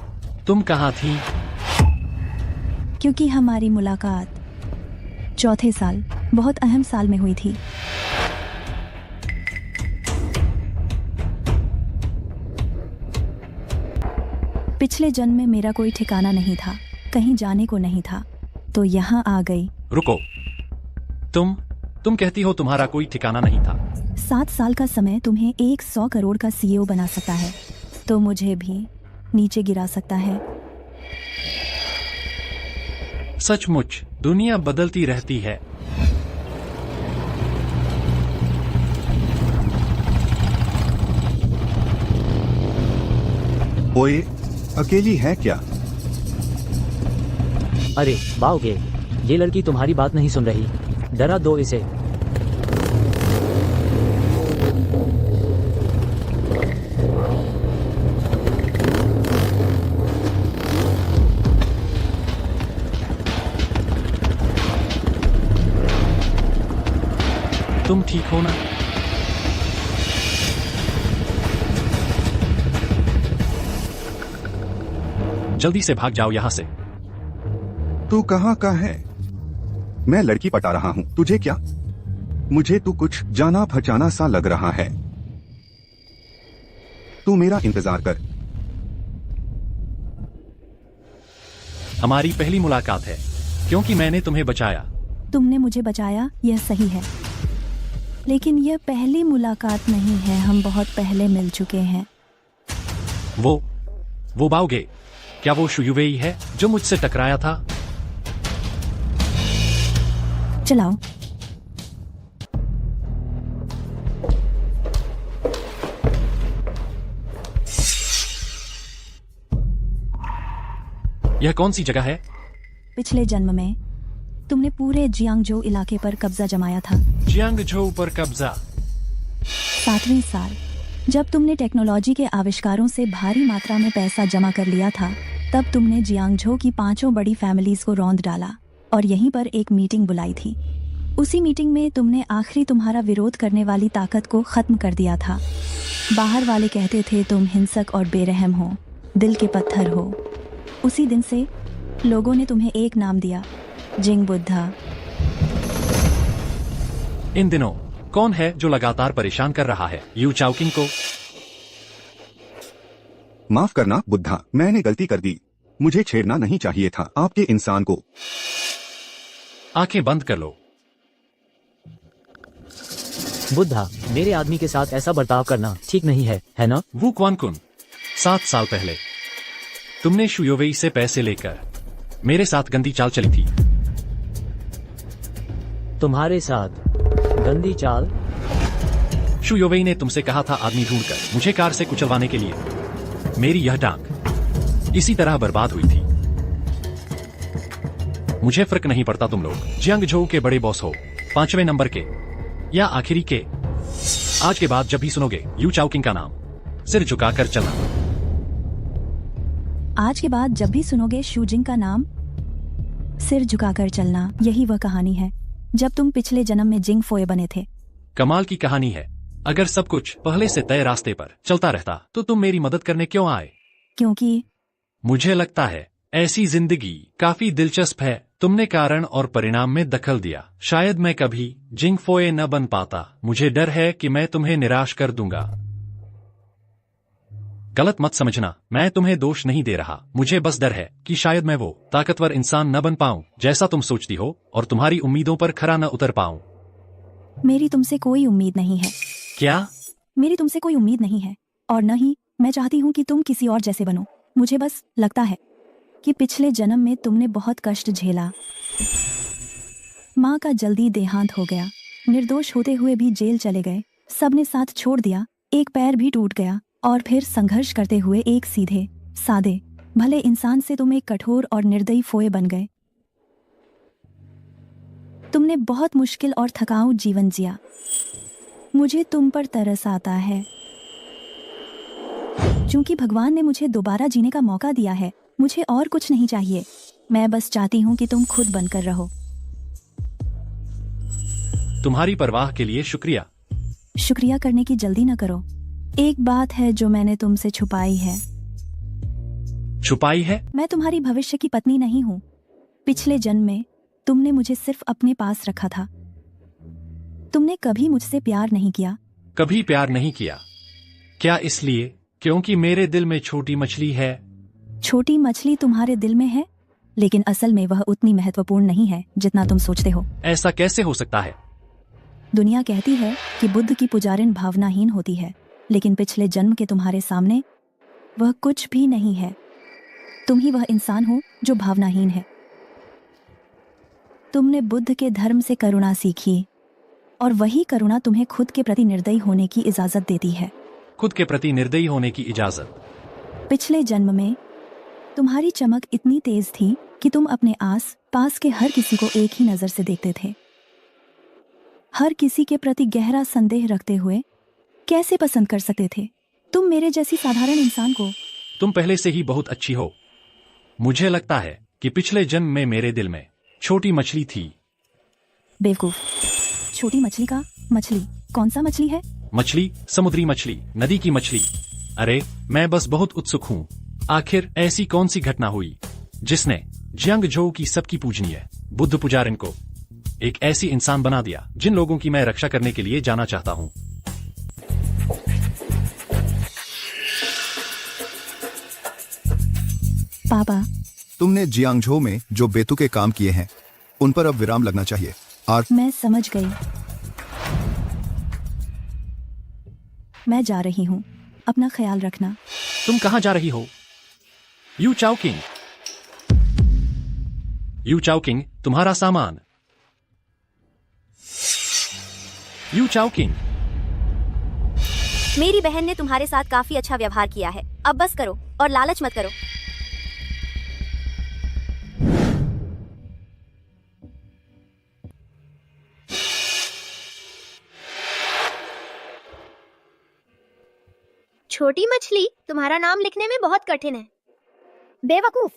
तुम कहाँ थी? क्योंकि हमारी मुलाकात चौथे साल, बहुत अहम साल में हुई थी। पिछले जन्म में मेरा कोई ठिकाना नहीं था, कहीं जाने को नहीं था, तो यहाँ आ गई। रुको, तुम कहती हो तुम्हारा कोई ठिकाना नहीं था। 7 साल का समय तुम्हें 100 करोड़ का CEO बना सकता है, तो मुझे भी नीचे गिरा सकता है। सचमुच दुनिया बदलती रहती है। ओए, अकेली है क्या? अरे बाओगे, ये लड़की तुम्हारी बात नहीं सुन रही, डरा दो इसे। तुम ठीक हो ना? जल्दी से भाग जाओ यहाँ से। तू कहाँ का है? मैं लड़की पटा रहा हूँ, तुझे क्या? मुझे तू कुछ जाना पहचाना सा लग रहा है। तू मेरा इंतजार कर। हमारी पहली मुलाकात है, क्योंकि मैंने तुम्हें बचाया। तुमने मुझे बचाया, यह सही है, लेकिन यह पहली मुलाकात नहीं है, हम बहुत पहले मिल चुके हैं। वो बाओगे, क्या वो शुयुवेई है जो मुझसे टकराया था? चलाओ। यह कौन सी जगह है? पिछले जन्म में तुमने पूरे जियांगजो इलाके पर कब्जा जमाया था। जियांगजो पर कब्जा? 7वें साल जब तुमने टेक्नोलॉजी के आविष्कारों से भारी मात्रा में पैसा जमा कर लिया था, तब तुमने जियांगजो की 5 बड़ी फैमिलीज को रौंद डाला और यहीं पर एक मीटिंग बुलाई थी। उसी मीटिंग में तुमने आखिरी तुम्हारा विरोध करने वाली ताकत को खत्म कर दिया था। बाहर वाले कहते थे तुम हिंसक और बेरहम हो, दिल के पत्थर हो। उसी दिन से लोगों ने तुम्हें एक नाम दिया, जिंग बुद्धा। इन दिनों कौन है जो लगातार परेशान कर रहा है यू चाओकिंग को? माफ करना बुद्धा, मैंने गलती कर दी। मुझे छेड़ना नहीं चाहिए था आपके इंसान को। आंखें बंद कर लो। बुद्धा, मेरे आदमी के साथ ऐसा बर्ताव करना ठीक नहीं है ना? वू क्वानकुन, 7 साल पहले तुमने शुयोवेई से पैसे लेकर मेरे साथ गंदी चाल चली थी। तुम्हारे साथ गंदी चाल? शुयोवेई ने तुमसे कहा था आदमी ढूंढकर मुझे कार से कुचलवाने के लिए। मेरी यह टांग इसी तरह बर्बाद हुई थी। मुझे फर्क नहीं पड़ता तुम लोग जियांगजो के बड़े बॉस हो, 5वें नंबर के या आखिरी के। आज के बाद जब भी सुनोगे यू चाओकिंग का नाम, सिर झुकाकर चलना। आज के बाद जब भी सुनोगे शूजिंग का नाम, सिर झुकाकर चलना। यही वह कहानी है जब तुम पिछले जन्म में जिंग फोए बने थे। कमाल की कहानी है। अगर सब कुछ पहले से तय रास्ते पर चलता रहता तो तुम मेरी मदद करने क्यों आए? क्योंकि मुझे लगता है ऐसी जिंदगी काफी दिलचस्प है। तुमने कारण और परिणाम में दखल दिया। शायद मैं कभी जिंग फोए न बन पाता। मुझे डर है कि मैं तुम्हें निराश कर दूंगा। गलत मत समझना, मैं तुम्हें दोष नहीं दे रहा। मुझे बस डर है कि शायद मैं वो ताकतवर इंसान न बन पाऊं जैसा तुम सोचती हो और तुम्हारी उम्मीदों पर खरा न उतर पाऊं। मेरी तुमसे कोई उम्मीद नहीं है। क्या? मेरी तुमसे कोई उम्मीद नहीं है और न ही मैं चाहती हूँ कि तुम किसी और जैसे बनो। मुझे बस लगता है कि पिछले जन्म में तुमने बहुत कष्ट झेला। माँ का जल्दी देहांत हो गया, निर्दोष होते हुए भी जेल चले गए, सबने साथ छोड़ दिया, एक पैर भी टूट गया और फिर संघर्ष करते हुए एक सीधे सादे भले इंसान से तुम एक कठोर और निर्दयी फोए बन गए। तुमने बहुत मुश्किल और थकाऊ जीवन जिया। मुझे तुम पर तरस आता है। चूंकि भगवान ने मुझे दोबारा जीने का मौका दिया है, मुझे और कुछ नहीं चाहिए। मैं बस चाहती हूँ कि तुम खुद बनकर रहो। तुम्हारी परवाह के लिए शुक्रिया। शुक्रिया करने की जल्दी न करो। एक बात है जो मैंने तुमसे छुपाई है। छुपाई है? मैं तुम्हारी भविष्य की पत्नी नहीं हूँ। पिछले जन्म में तुमने मुझे सिर्फ अपने पास रखा था। तुमने कभी मुझसे प्यार नहीं किया। कभी प्यार नहीं किया? क्या इसलिए क्योंकि मेरे दिल में छोटी मछली है? छोटी मछली तुम्हारे दिल में है, लेकिन असल में वह उतनी महत्वपूर्ण नहीं है जितना तुम सोचते हो। ऐसा कैसे हो सकता है? दुनिया कहती है कि बुद्ध की पुजारिन भावनाहीन होती है, लेकिन पिछले जन्म के तुम्हारे सामने वह कुछ भी नहीं है। तुम ही वह इंसान हो जो भावनाहीन है। तुमने बुद्ध के धर्म से करुणा सीखी और वही करुणा तुम्हें खुद के प्रति निर्दयी होने की इजाजत देती है। खुद के प्रति निर्दयी होने की इजाजत? पिछले जन्म में तुम्हारी चमक इतनी तेज थी कि तुम अपने आस पास के हर किसी को एक ही नजर से देखते थे। हर किसी के प्रति गहरा संदेह रखते हुए कैसे पसंद कर सकते थे तुम मेरे जैसी साधारण इंसान को? तुम पहले से ही बहुत अच्छी हो। मुझे लगता है कि पिछले जन्म में मेरे दिल में छोटी मछली थी। बेवकूफ, छोटी मछली का मछली? कौन सा मछली है? मछली, समुद्री मछली, नदी की मछली। अरे मैं बस बहुत उत्सुक हूँ। आखिर ऐसी कौन सी घटना हुई जिसने जियांगजो की सबकी पूजनीय बुद्ध पुजारिन को एक ऐसी इंसान बना दिया जिन लोगों की मैं रक्षा करने के लिए जाना चाहता हूँ? पापा, तुमने जियांगजो में जो बेतुके काम किए हैं उन पर अब विराम लगना चाहिए। मैं समझ गई। मैं जा रही हूँ। अपना ख्याल रखना। तुम कहाँ जा रही हो? यू चाओकिंग। यू चाओकिंग, तुम्हारा सामान। यू चाओकिंग। मेरी बहन ने तुम्हारे साथ काफी अच्छा व्यवहार किया है। अब बस करो और लालच मत करो। छोटी मछली, तुम्हारा नाम लिखने में बहुत कठिन है। बेवकूफ।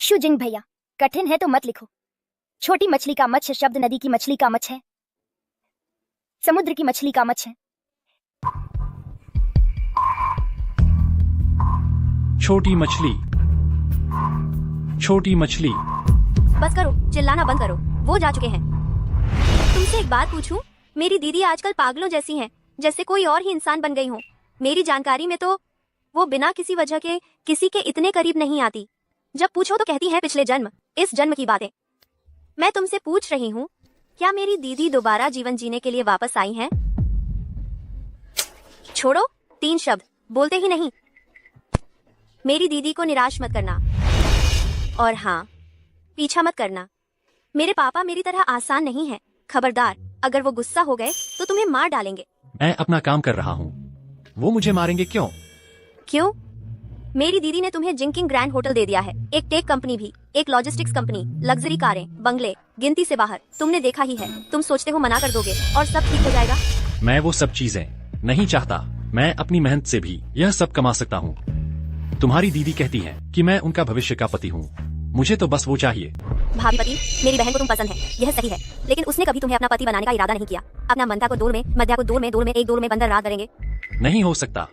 शुजिंग भैया, कठिन है तो मत लिखो। छोटी मछली का मच्छ शब्द नदी की मछली का मच्छ है, समुद्र की मछली का मच्छ है। छोटी मछली, छोटी मछली। बस करो, चिल्लाना बंद करो, वो जा चुके हैं। तुमसे एक बात पूछूं? मेरी दीदी आजकल पागलों जैसी हैं, जैसे कोई और ही इंसान बन गई हो। मेरी जानकारी में तो वो बिना किसी वजह के किसी के इतने करीब नहीं आती। जब पूछो तो कहती है पिछले जन्म, इस जन्म की बातें। मैं तुमसे पूछ रही हूँ, क्या मेरी दीदी दोबारा जीवन जीने के लिए वापस आई हैं? छोड़ो, 3 शब्द बोलते ही नहीं। मेरी दीदी को निराश मत करना, और हाँ, पीछा मत करना। मेरे पापा मेरी तरह आसान नहीं है। खबरदार, अगर वो गुस्सा हो गए तो तुम्हें मार डालेंगे। मैं अपना काम कर रहा हूँ, वो मुझे मारेंगे क्यों? क्यों? मेरी दीदी ने तुम्हें जिंकिंग ग्रैंड होटल दे दिया है, एक टेक कंपनी भी, एक लॉजिस्टिक्स कंपनी, लग्जरी कारें, बंगले, गिनती से बाहर। तुमने देखा ही है। तुम सोचते हो मना कर दोगे और सब ठीक हो जाएगा? मैं वो सब चीजें नहीं चाहता। मैं अपनी मेहनत से भी यह सब कमा सकता हूँ। तुम्हारी दीदी कहती है कि मैं उनका भविष्य का पति हूँ। मुझे तो बस वो चाहिए। भाभी पति, मेरी बहन को तुम पसंद है, यह सही है, लेकिन उसने कभी तुम्हें अपना पति बनाने का इरादा नहीं किया। अपना मंथा को दौड़ में, मध्या को दौड़ में, एक दौड़ में बंदर रात करेंगे। नहीं हो सकता।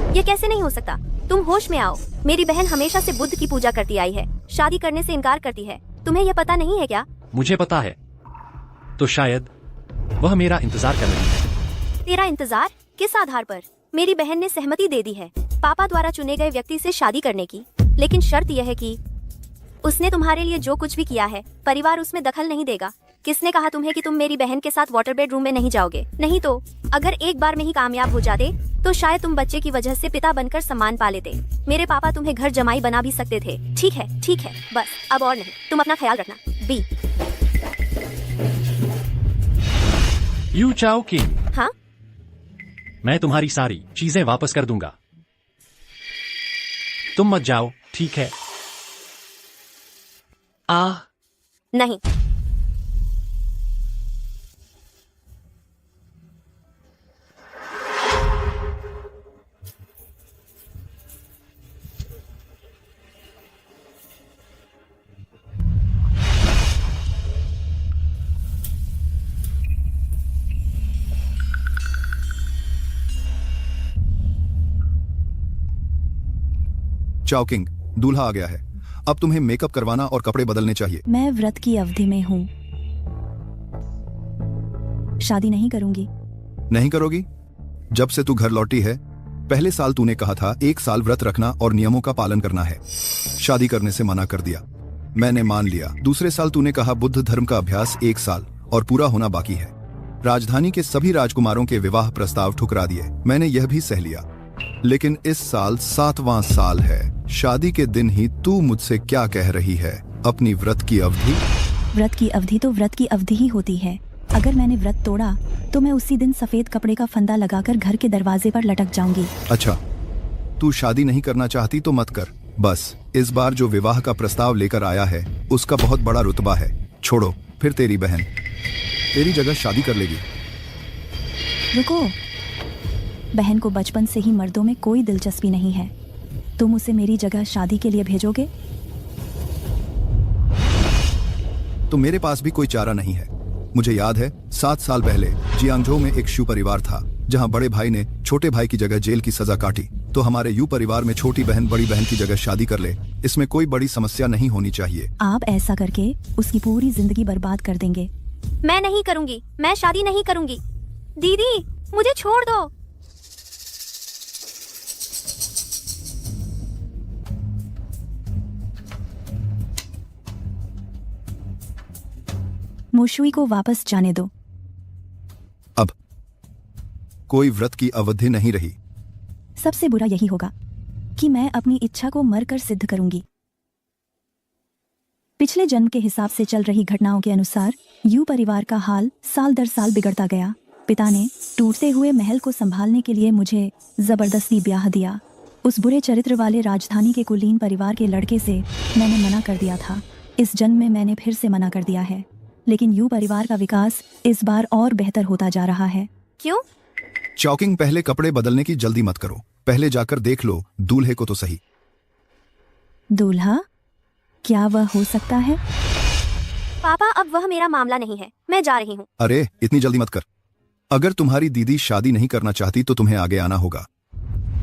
ये कैसे नहीं हो सकता? तुम होश में आओ। मेरी बहन हमेशा से बुद्ध की पूजा करती आई है, शादी करने से इनकार करती है। तुम्हें यह पता नहीं है क्या? मुझे पता है, तो शायद वह मेरा इंतजार कर रही है। तेरा इंतजार? किस आधार पर? मेरी बहन ने सहमति दे दी है पापा द्वारा चुने गए व्यक्ति से शादी करने की, लेकिन शर्त यह है कि उसने तुम्हारे लिए जो कुछ भी किया है, परिवार उसमें दखल नहीं देगा। किसने कहा तुम्हें कि तुम मेरी बहन के साथ वाटर बेडरूम में नहीं जाओगे? नहीं तो अगर एक बार में ही कामयाब हो जाते तो शायद तुम बच्चे की वजह से पिता बनकर सम्मान पा लेते। मेरे पापा तुम्हें घर जमाई बना भी सकते थे। ठीक है, बस अब और नहीं। तुम अपना ख्याल रखना। बी। यू चाओ किंग। हाँ? मैं तुम्हारी सारी चीजें वापस कर दूंगा। तुम मत जाओ, ठीक है? नहीं। चाओकिंग, दूल्हा आ गया है। अब तुम्हें मेकअप करवाना और कपड़े बदलने चाहिए। मैं व्रत की अवधि में हूँ, शादी नहीं करूंगी। नहीं करोगी? जब से तू घर लौटी है, पहले साल तूने कहा था 1 साल व्रत रखना और नियमों का पालन करना है। शादी करने से मना कर दिया, मैंने मान लिया। दूसरे साल तूने कहा बुद्ध धर्म का अभ्यास 1 साल और पूरा होना बाकी है। राजधानी के सभी राजकुमारों के विवाह प्रस्ताव ठुकरा दिए, मैंने यह भी सह लिया। लेकिन इस साल 7वां साल है। शादी के दिन ही तू मुझसे क्या कह रही है? अपनी व्रत की अवधि? व्रत की अवधि तो व्रत की अवधि ही होती है। अगर मैंने व्रत तोड़ा तो मैं उसी दिन सफेद कपड़े का फंदा लगाकर घर के दरवाजे पर लटक जाऊंगी। अच्छा, तू शादी नहीं करना चाहती तो मत कर। बस इस बार जो विवाह का प्रस्ताव लेकर आया है उसका बहुत बड़ा रुतबा है। छोड़ो, फिर तेरी बहन तेरी जगह शादी कर लेगी। रुको, बहन को बचपन से ही मर्दों में कोई दिलचस्पी नहीं है। तुम उसे मेरी जगह शादी के लिए भेजोगे? तो मेरे पास भी कोई चारा नहीं है। मुझे याद है 7 साल पहले जियांगझो में एक शू परिवार था, जहां बड़े भाई ने छोटे भाई की जगह जेल की सजा काटी। तो हमारे यू परिवार में छोटी बहन बड़ी बहन की जगह शादी कर ले, इसमें कोई बड़ी समस्या नहीं होनी चाहिए। आप ऐसा करके उसकी पूरी जिंदगी बर्बाद कर देंगे। मैं नहीं करूंगी, मैं शादी नहीं करूंगी। दीदी, मुझे छोड़ दो। मोशुई को वापस जाने दो। अब कोई व्रत की अवधि नहीं रही। सबसे बुरा यही होगा कि मैं अपनी इच्छा को मरकर सिद्ध करूंगी। पिछले जन्म के हिसाब से चल रही घटनाओं के अनुसार यू परिवार का हाल साल दर साल बिगड़ता गया। पिता ने टूटते हुए महल को संभालने के लिए मुझे जबरदस्ती ब्याह दिया। उस बुरे चरित्र वाले राजधानी के कुलीन परिवार के लड़के से मैंने मना कर दिया था। इस जन्म में मैंने फिर से मना कर दिया है, लेकिन यू परिवार का विकास इस बार और बेहतर होता जा रहा है। क्यों? चॉकिंग, पहले कपड़े बदलने की जल्दी मत करो, पहले जाकर देख लो दूल्हे को तो सही। दूल्हा? क्या वह हो सकता है? पापा, अब वह मेरा मामला नहीं है, मैं जा रही हूँ। अरे इतनी जल्दी मत कर। अगर तुम्हारी दीदी शादी नहीं करना चाहती तो तुम्हें आगे आना होगा।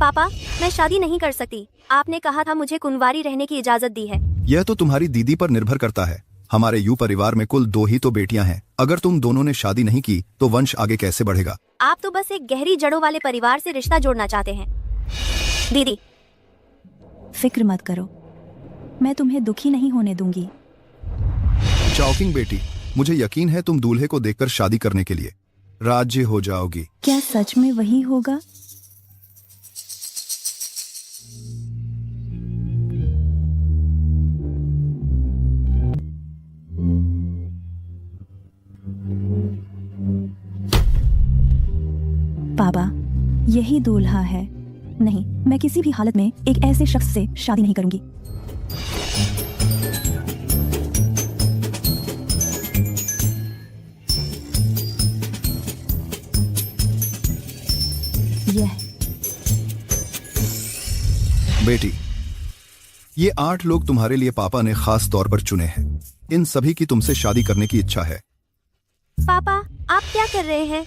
पापा, मैं शादी नहीं कर सकती। आपने कहा था मुझे कुंवारी रहने की इजाजत दी है। यह तो तुम्हारी दीदी पर निर्भर करता है। हमारे यू परिवार में कुल 2 ही तो बेटियां हैं। अगर तुम दोनों ने शादी नहीं की तो वंश आगे कैसे बढ़ेगा? आप तो बस एक गहरी जड़ों वाले परिवार से रिश्ता जोड़ना चाहते हैं। दीदी, फिक्र मत करो, मैं तुम्हें दुखी नहीं होने दूंगी। चॉकिंग बेटी, मुझे यकीन है तुम दूल्हे को देखकर शादी करने के लिए राज्य हो जाओगी। क्या सच में वही होगा? पापा, यही दूल्हा है। नहीं, मैं किसी भी हालत में एक ऐसे शख्स से शादी नहीं करूंगी। यह बेटी, ये 8 लोग तुम्हारे लिए पापा ने खास तौर पर चुने हैं। इन सभी की तुमसे शादी करने की इच्छा है। पापा, आप क्या कर रहे हैं?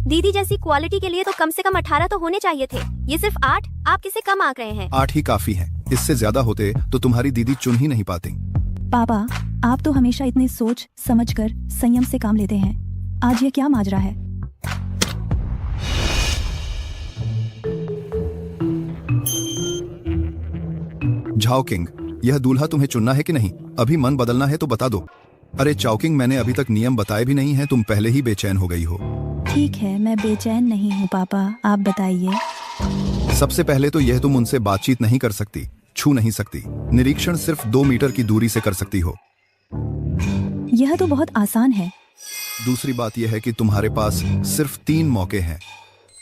दीदी जैसी क्वालिटी के लिए तो कम से कम 18 तो होने चाहिए थे। ये सिर्फ 8? आप किसे कम आंक रहे हैं? 8 ही काफी हैं। इससे ज्यादा होते तो तुम्हारी दीदी चुन ही नहीं पाती। पापा, आप तो हमेशा इतने सोच समझकर संयम से काम लेते हैं। आज ये क्या माजरा है? झाओकिंग, यह दूल्हा तुम्हें चुनना है कि नहीं? अभी मन बदलना है तो बता दो। अरे चाओकिंग, मैंने अभी तक नियम बताए भी नहीं हैं, तुम पहले ही बेचैन हो गई हो। ठीक है, मैं बेचैन नहीं हूँ पापा, आप बताइए। सबसे पहले तो यह तुम उनसे बातचीत नहीं कर सकती, छू नहीं सकती, निरीक्षण सिर्फ 2 मीटर की दूरी से कर सकती हो। यह तो बहुत आसान है। दूसरी बात यह है कि तुम्हारे पास सिर्फ 3 मौके हैं।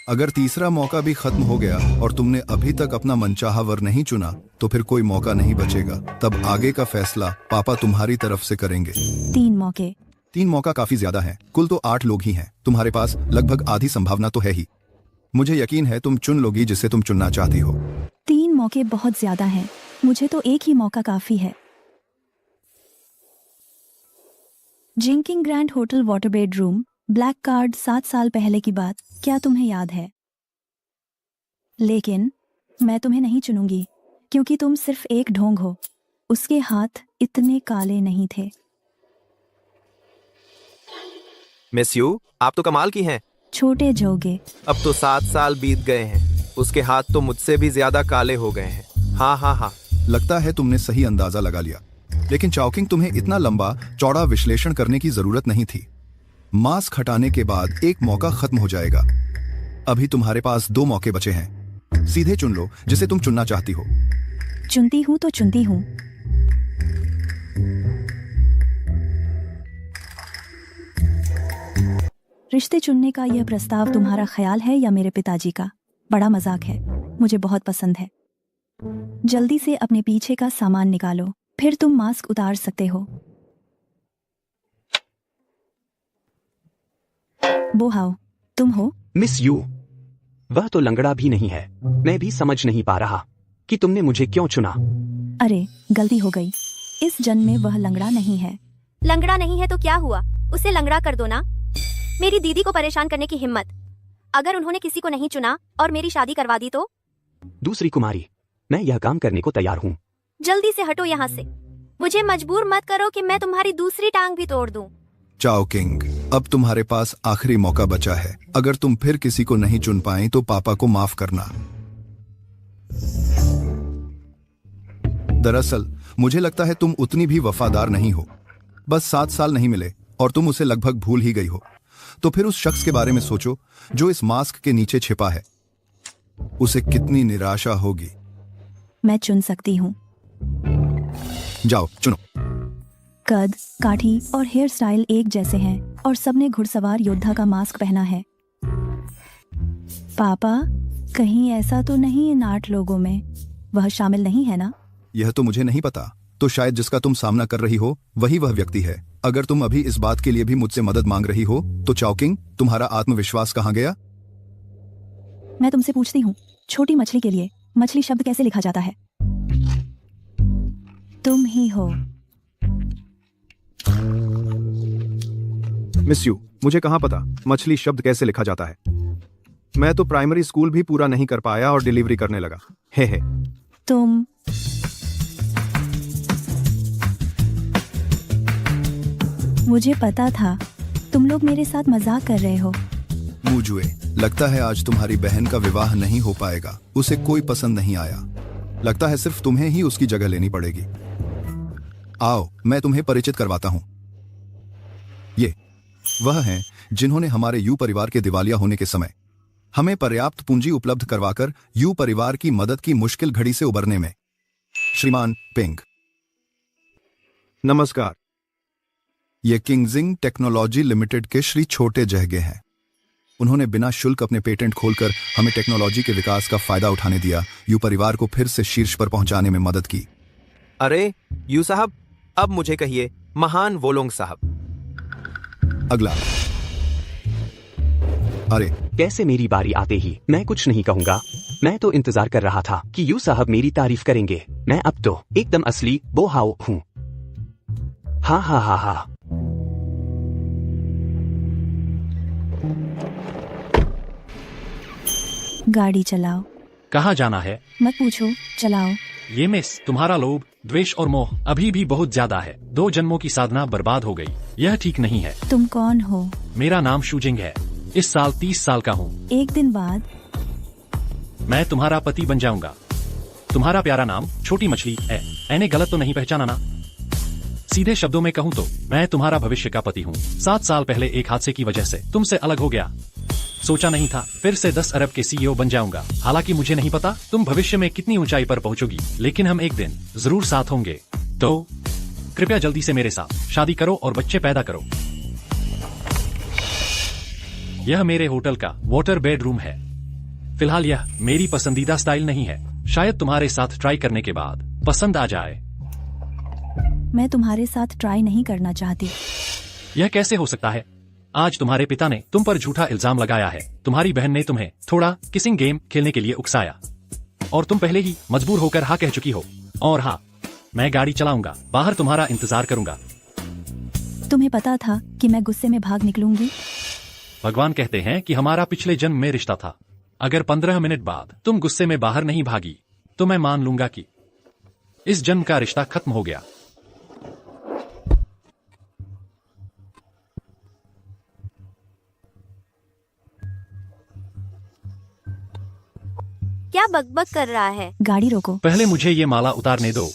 अगर तीसरा मौका भी खत्म हो गया और तुमने अभी तक अपना मनचाहा वर नहीं चुना तो फिर कोई मौका नहीं बचेगा। तब आगे का फैसला पापा तुम्हारी तरफ से करेंगे। 3 मौके? 3 मौका काफी ज्यादा है। कुल तो 8 लोग ही हैं। तुम्हारे पास लगभग आधी संभावना तो है ही। मुझे यकीन है तुम चुन लोगी जिसे तुम चुनना चाहती हो। 3 मौके बहुत ज्यादा हैं। मुझे तो एक ही मौका काफी है। Jing King Grand Hotel water bedroom, black card, 7 साल पहले की बात, क्या तुम्हें याद है? लेकिन मैं तुम्हें नहीं चुनूंगी क्योंकि तुम सिर्फ एक ढोंग हो। उसके हाथ इतने काले नहीं थे। मिस यू, आप तो कमाल की हैं। छोटे जोगे। अब तो 7 साल बीत गए हैं। उसके हाथ तो मुझसे भी ज्यादा काले हो गए हैं। हाँ। लगता है तुमने सही अंदाजा लगा लिया, लेकिन चाओकिंग, तुम्हें इतना लंबा चौड़ा विश्लेषण करने की जरूरत नहीं थी। मास्क हटाने के बाद एक मौका खत्म हो जाएगा। अभी तुम्हारे पास 2 मौके बचे हैं। सीधे चुन लो जिसे तुम चुनना चाहती हो। चुनती हूँ तो चुनती हूँ। रिश्ते चुनने का यह प्रस्ताव तुम्हारा ख्याल है या मेरे पिताजी का? बड़ा मजाक है, मुझे बहुत पसंद है। जल्दी से अपने पीछे का सामान निकालो, फिर तुम मास्क उतार सकते हो। बोहाओ, तुम हो? मिस यू, वह तो लंगड़ा भी नहीं है। मैं भी समझ नहीं पा रहा कि तुमने मुझे क्यों चुना। अरे गलती हो गई। इस जन्म में वह लंगड़ा नहीं है। लंगड़ा नहीं है तो क्या हुआ? उसे लंगड़ा कर दो ना। मेरी दीदी को परेशान करने की हिम्मत। अगर उन्होंने किसी को नहीं चुना और मेरी शादी करवा दी तो? दूसरी कुमारी, मैं यह काम करने को तैयार हूँ। जल्दी से हटो यहाँ से। मुझे मजबूर मत करो कि मैं तुम्हारी दूसरी टांग भी तोड़ दूं। चाओकिंग, अब तुम्हारे पास आखिरी मौका बचा है। अगर तुम फिर किसी को नहीं चुन पाए तो पापा को माफ करना। दरअसल मुझे लगता है तुम उतनी भी वफादार नहीं हो। बस 7 साल नहीं मिले और तुम उसे लगभग भूल ही गई हो। तो फिर उस शख्स के बारे में सोचो जो इस मास्क के नीचे छिपा है। उसे कितनी निराशा होगी। मैं चुन सकती हूँ। जाओ चुनो। कद, काठी और हेयर स्टाइल एक जैसे हैं और सबने घुड़सवार योद्धा का मास्क पहना है। पापा, कहीं ऐसा तो नहीं इन 8 लोगों में वह शामिल नहीं है ना? यह तो मुझे नहीं पता। तो शायद जिसका तुम सामना कर रही हो वही वह व्यक्ति है। अगर तुम अभी इस बात के लिए भी मुझसे मदद मांग रही हो तो चाओकिंग, तुम्हारा आत्मविश्वास कहाँ गया? मैं तुमसे पूछती हूँ, छोटी मछली के लिए मछली शब्द कैसे लिखा जाता है? तुम ही हो। मिस यू, मुझे कहाँ पता मछली शब्द कैसे लिखा जाता है। मैं तो प्राइमरी स्कूल भी पूरा नहीं कर पाया और डिलीवरी करने लगा। हे। तुम मुझे पता था तुम लोग मेरे साथ मजाक कर रहे हो। मुझे लगता है आज तुम्हारी बहन का विवाह नहीं हो पाएगा। उसे कोई पसंद नहीं आया। लगता है सिर्फ तुम्हें ही उसकी जगह लेनी पड़ेगी। आओ मैं तुम्हें परिचित करवाता हूं। ये वह हैं जिन्होंने हमारे यू परिवार के दिवालिया होने के समय हमें पर्याप्त पूंजी उपलब्ध करवाकर यू परिवार की मदद की मुश्किल घड़ी से उबरने में। श्रीमान पिंग। नमस्कार। ये किंगजिंग टेक्नोलॉजी लिमिटेड के श्री छोटे जहगे हैं। उन्होंने बिना शुल्क अपने पेटेंट खोलकर हमें टेक्नोलॉजी के विकास का फायदा उठाने दिया, यू परिवार को फिर से शीर्ष पर पहुंचाने में मदद की। अरे यू साहब, अब मुझे कहिए, महान वोलोंग साहब। अगला। अरे कैसे मेरी बारी आते ही मैं कुछ नहीं कहूंगा। मैं तो इंतजार कर रहा था कि यू साहब मेरी तारीफ करेंगे। मैं अब तो एकदम असली बोहाओ हूँ। हा हा हा हा। गाड़ी चलाओ। कहाँ जाना है? मत पूछो, चलाओ। ये मिस, तुम्हारा लोभ, द्वेष और मोह अभी भी बहुत ज्यादा है। 2 जन्मों की साधना बर्बाद हो गई। यह ठीक नहीं है। तुम कौन हो? मेरा नाम शूजिंग है। इस साल 30 साल का हूँ। एक दिन बाद मैं तुम्हारा पति बन जाऊंगा। तुम्हारा प्यारा नाम छोटी मछली है। मैंने गलत तो नहीं पहचाना ना? सीधे शब्दों में कहूँ तो मैं तुम्हारा भविष्य का पति हूँ। 7 साल पहले एक हादसे की वजह से तुमसे अलग हो गया। सोचा नहीं था फिर से 10 अरब के सीईओ बन जाऊंगा। हालांकि मुझे नहीं पता तुम भविष्य में कितनी ऊंचाई पर पहुंचोगी, लेकिन हम एक दिन जरूर साथ होंगे। तो कृपया जल्दी से मेरे साथ शादी करो और बच्चे पैदा करो। यह मेरे होटल का वाटर बेडरूम है। फिलहाल यह मेरी पसंदीदा स्टाइल नहीं है। शायद तुम्हारे साथ ट्राई करने के बाद पसंद आ जाए। मैं तुम्हारे साथ ट्राई नहीं करना चाहती। यह कैसे हो सकता है? आज तुम्हारे पिता ने तुम पर झूठा इल्जाम लगाया है। तुम्हारी बहन ने तुम्हें थोड़ा किसिंग गेम खेलने के लिए उकसाया और तुम पहले ही मजबूर होकर हाँ कह चुकी हो। और हाँ, मैं गाड़ी चलाऊंगा, बाहर तुम्हारा इंतजार करूंगा। तुम्हें पता था कि मैं गुस्से में भाग निकलूंगी? भगवान कहते हैं कि हमारा पिछले जन्म में रिश्ता था। अगर 15 मिनट बाद तुम गुस्से में बाहर नहीं भागी तो मैं मान लूंगा कि इस जन्म का रिश्ता खत्म हो गया। क्या बकबक कर रहा है? गाड़ी रोको। पहले मुझे ये माला उतारने दो।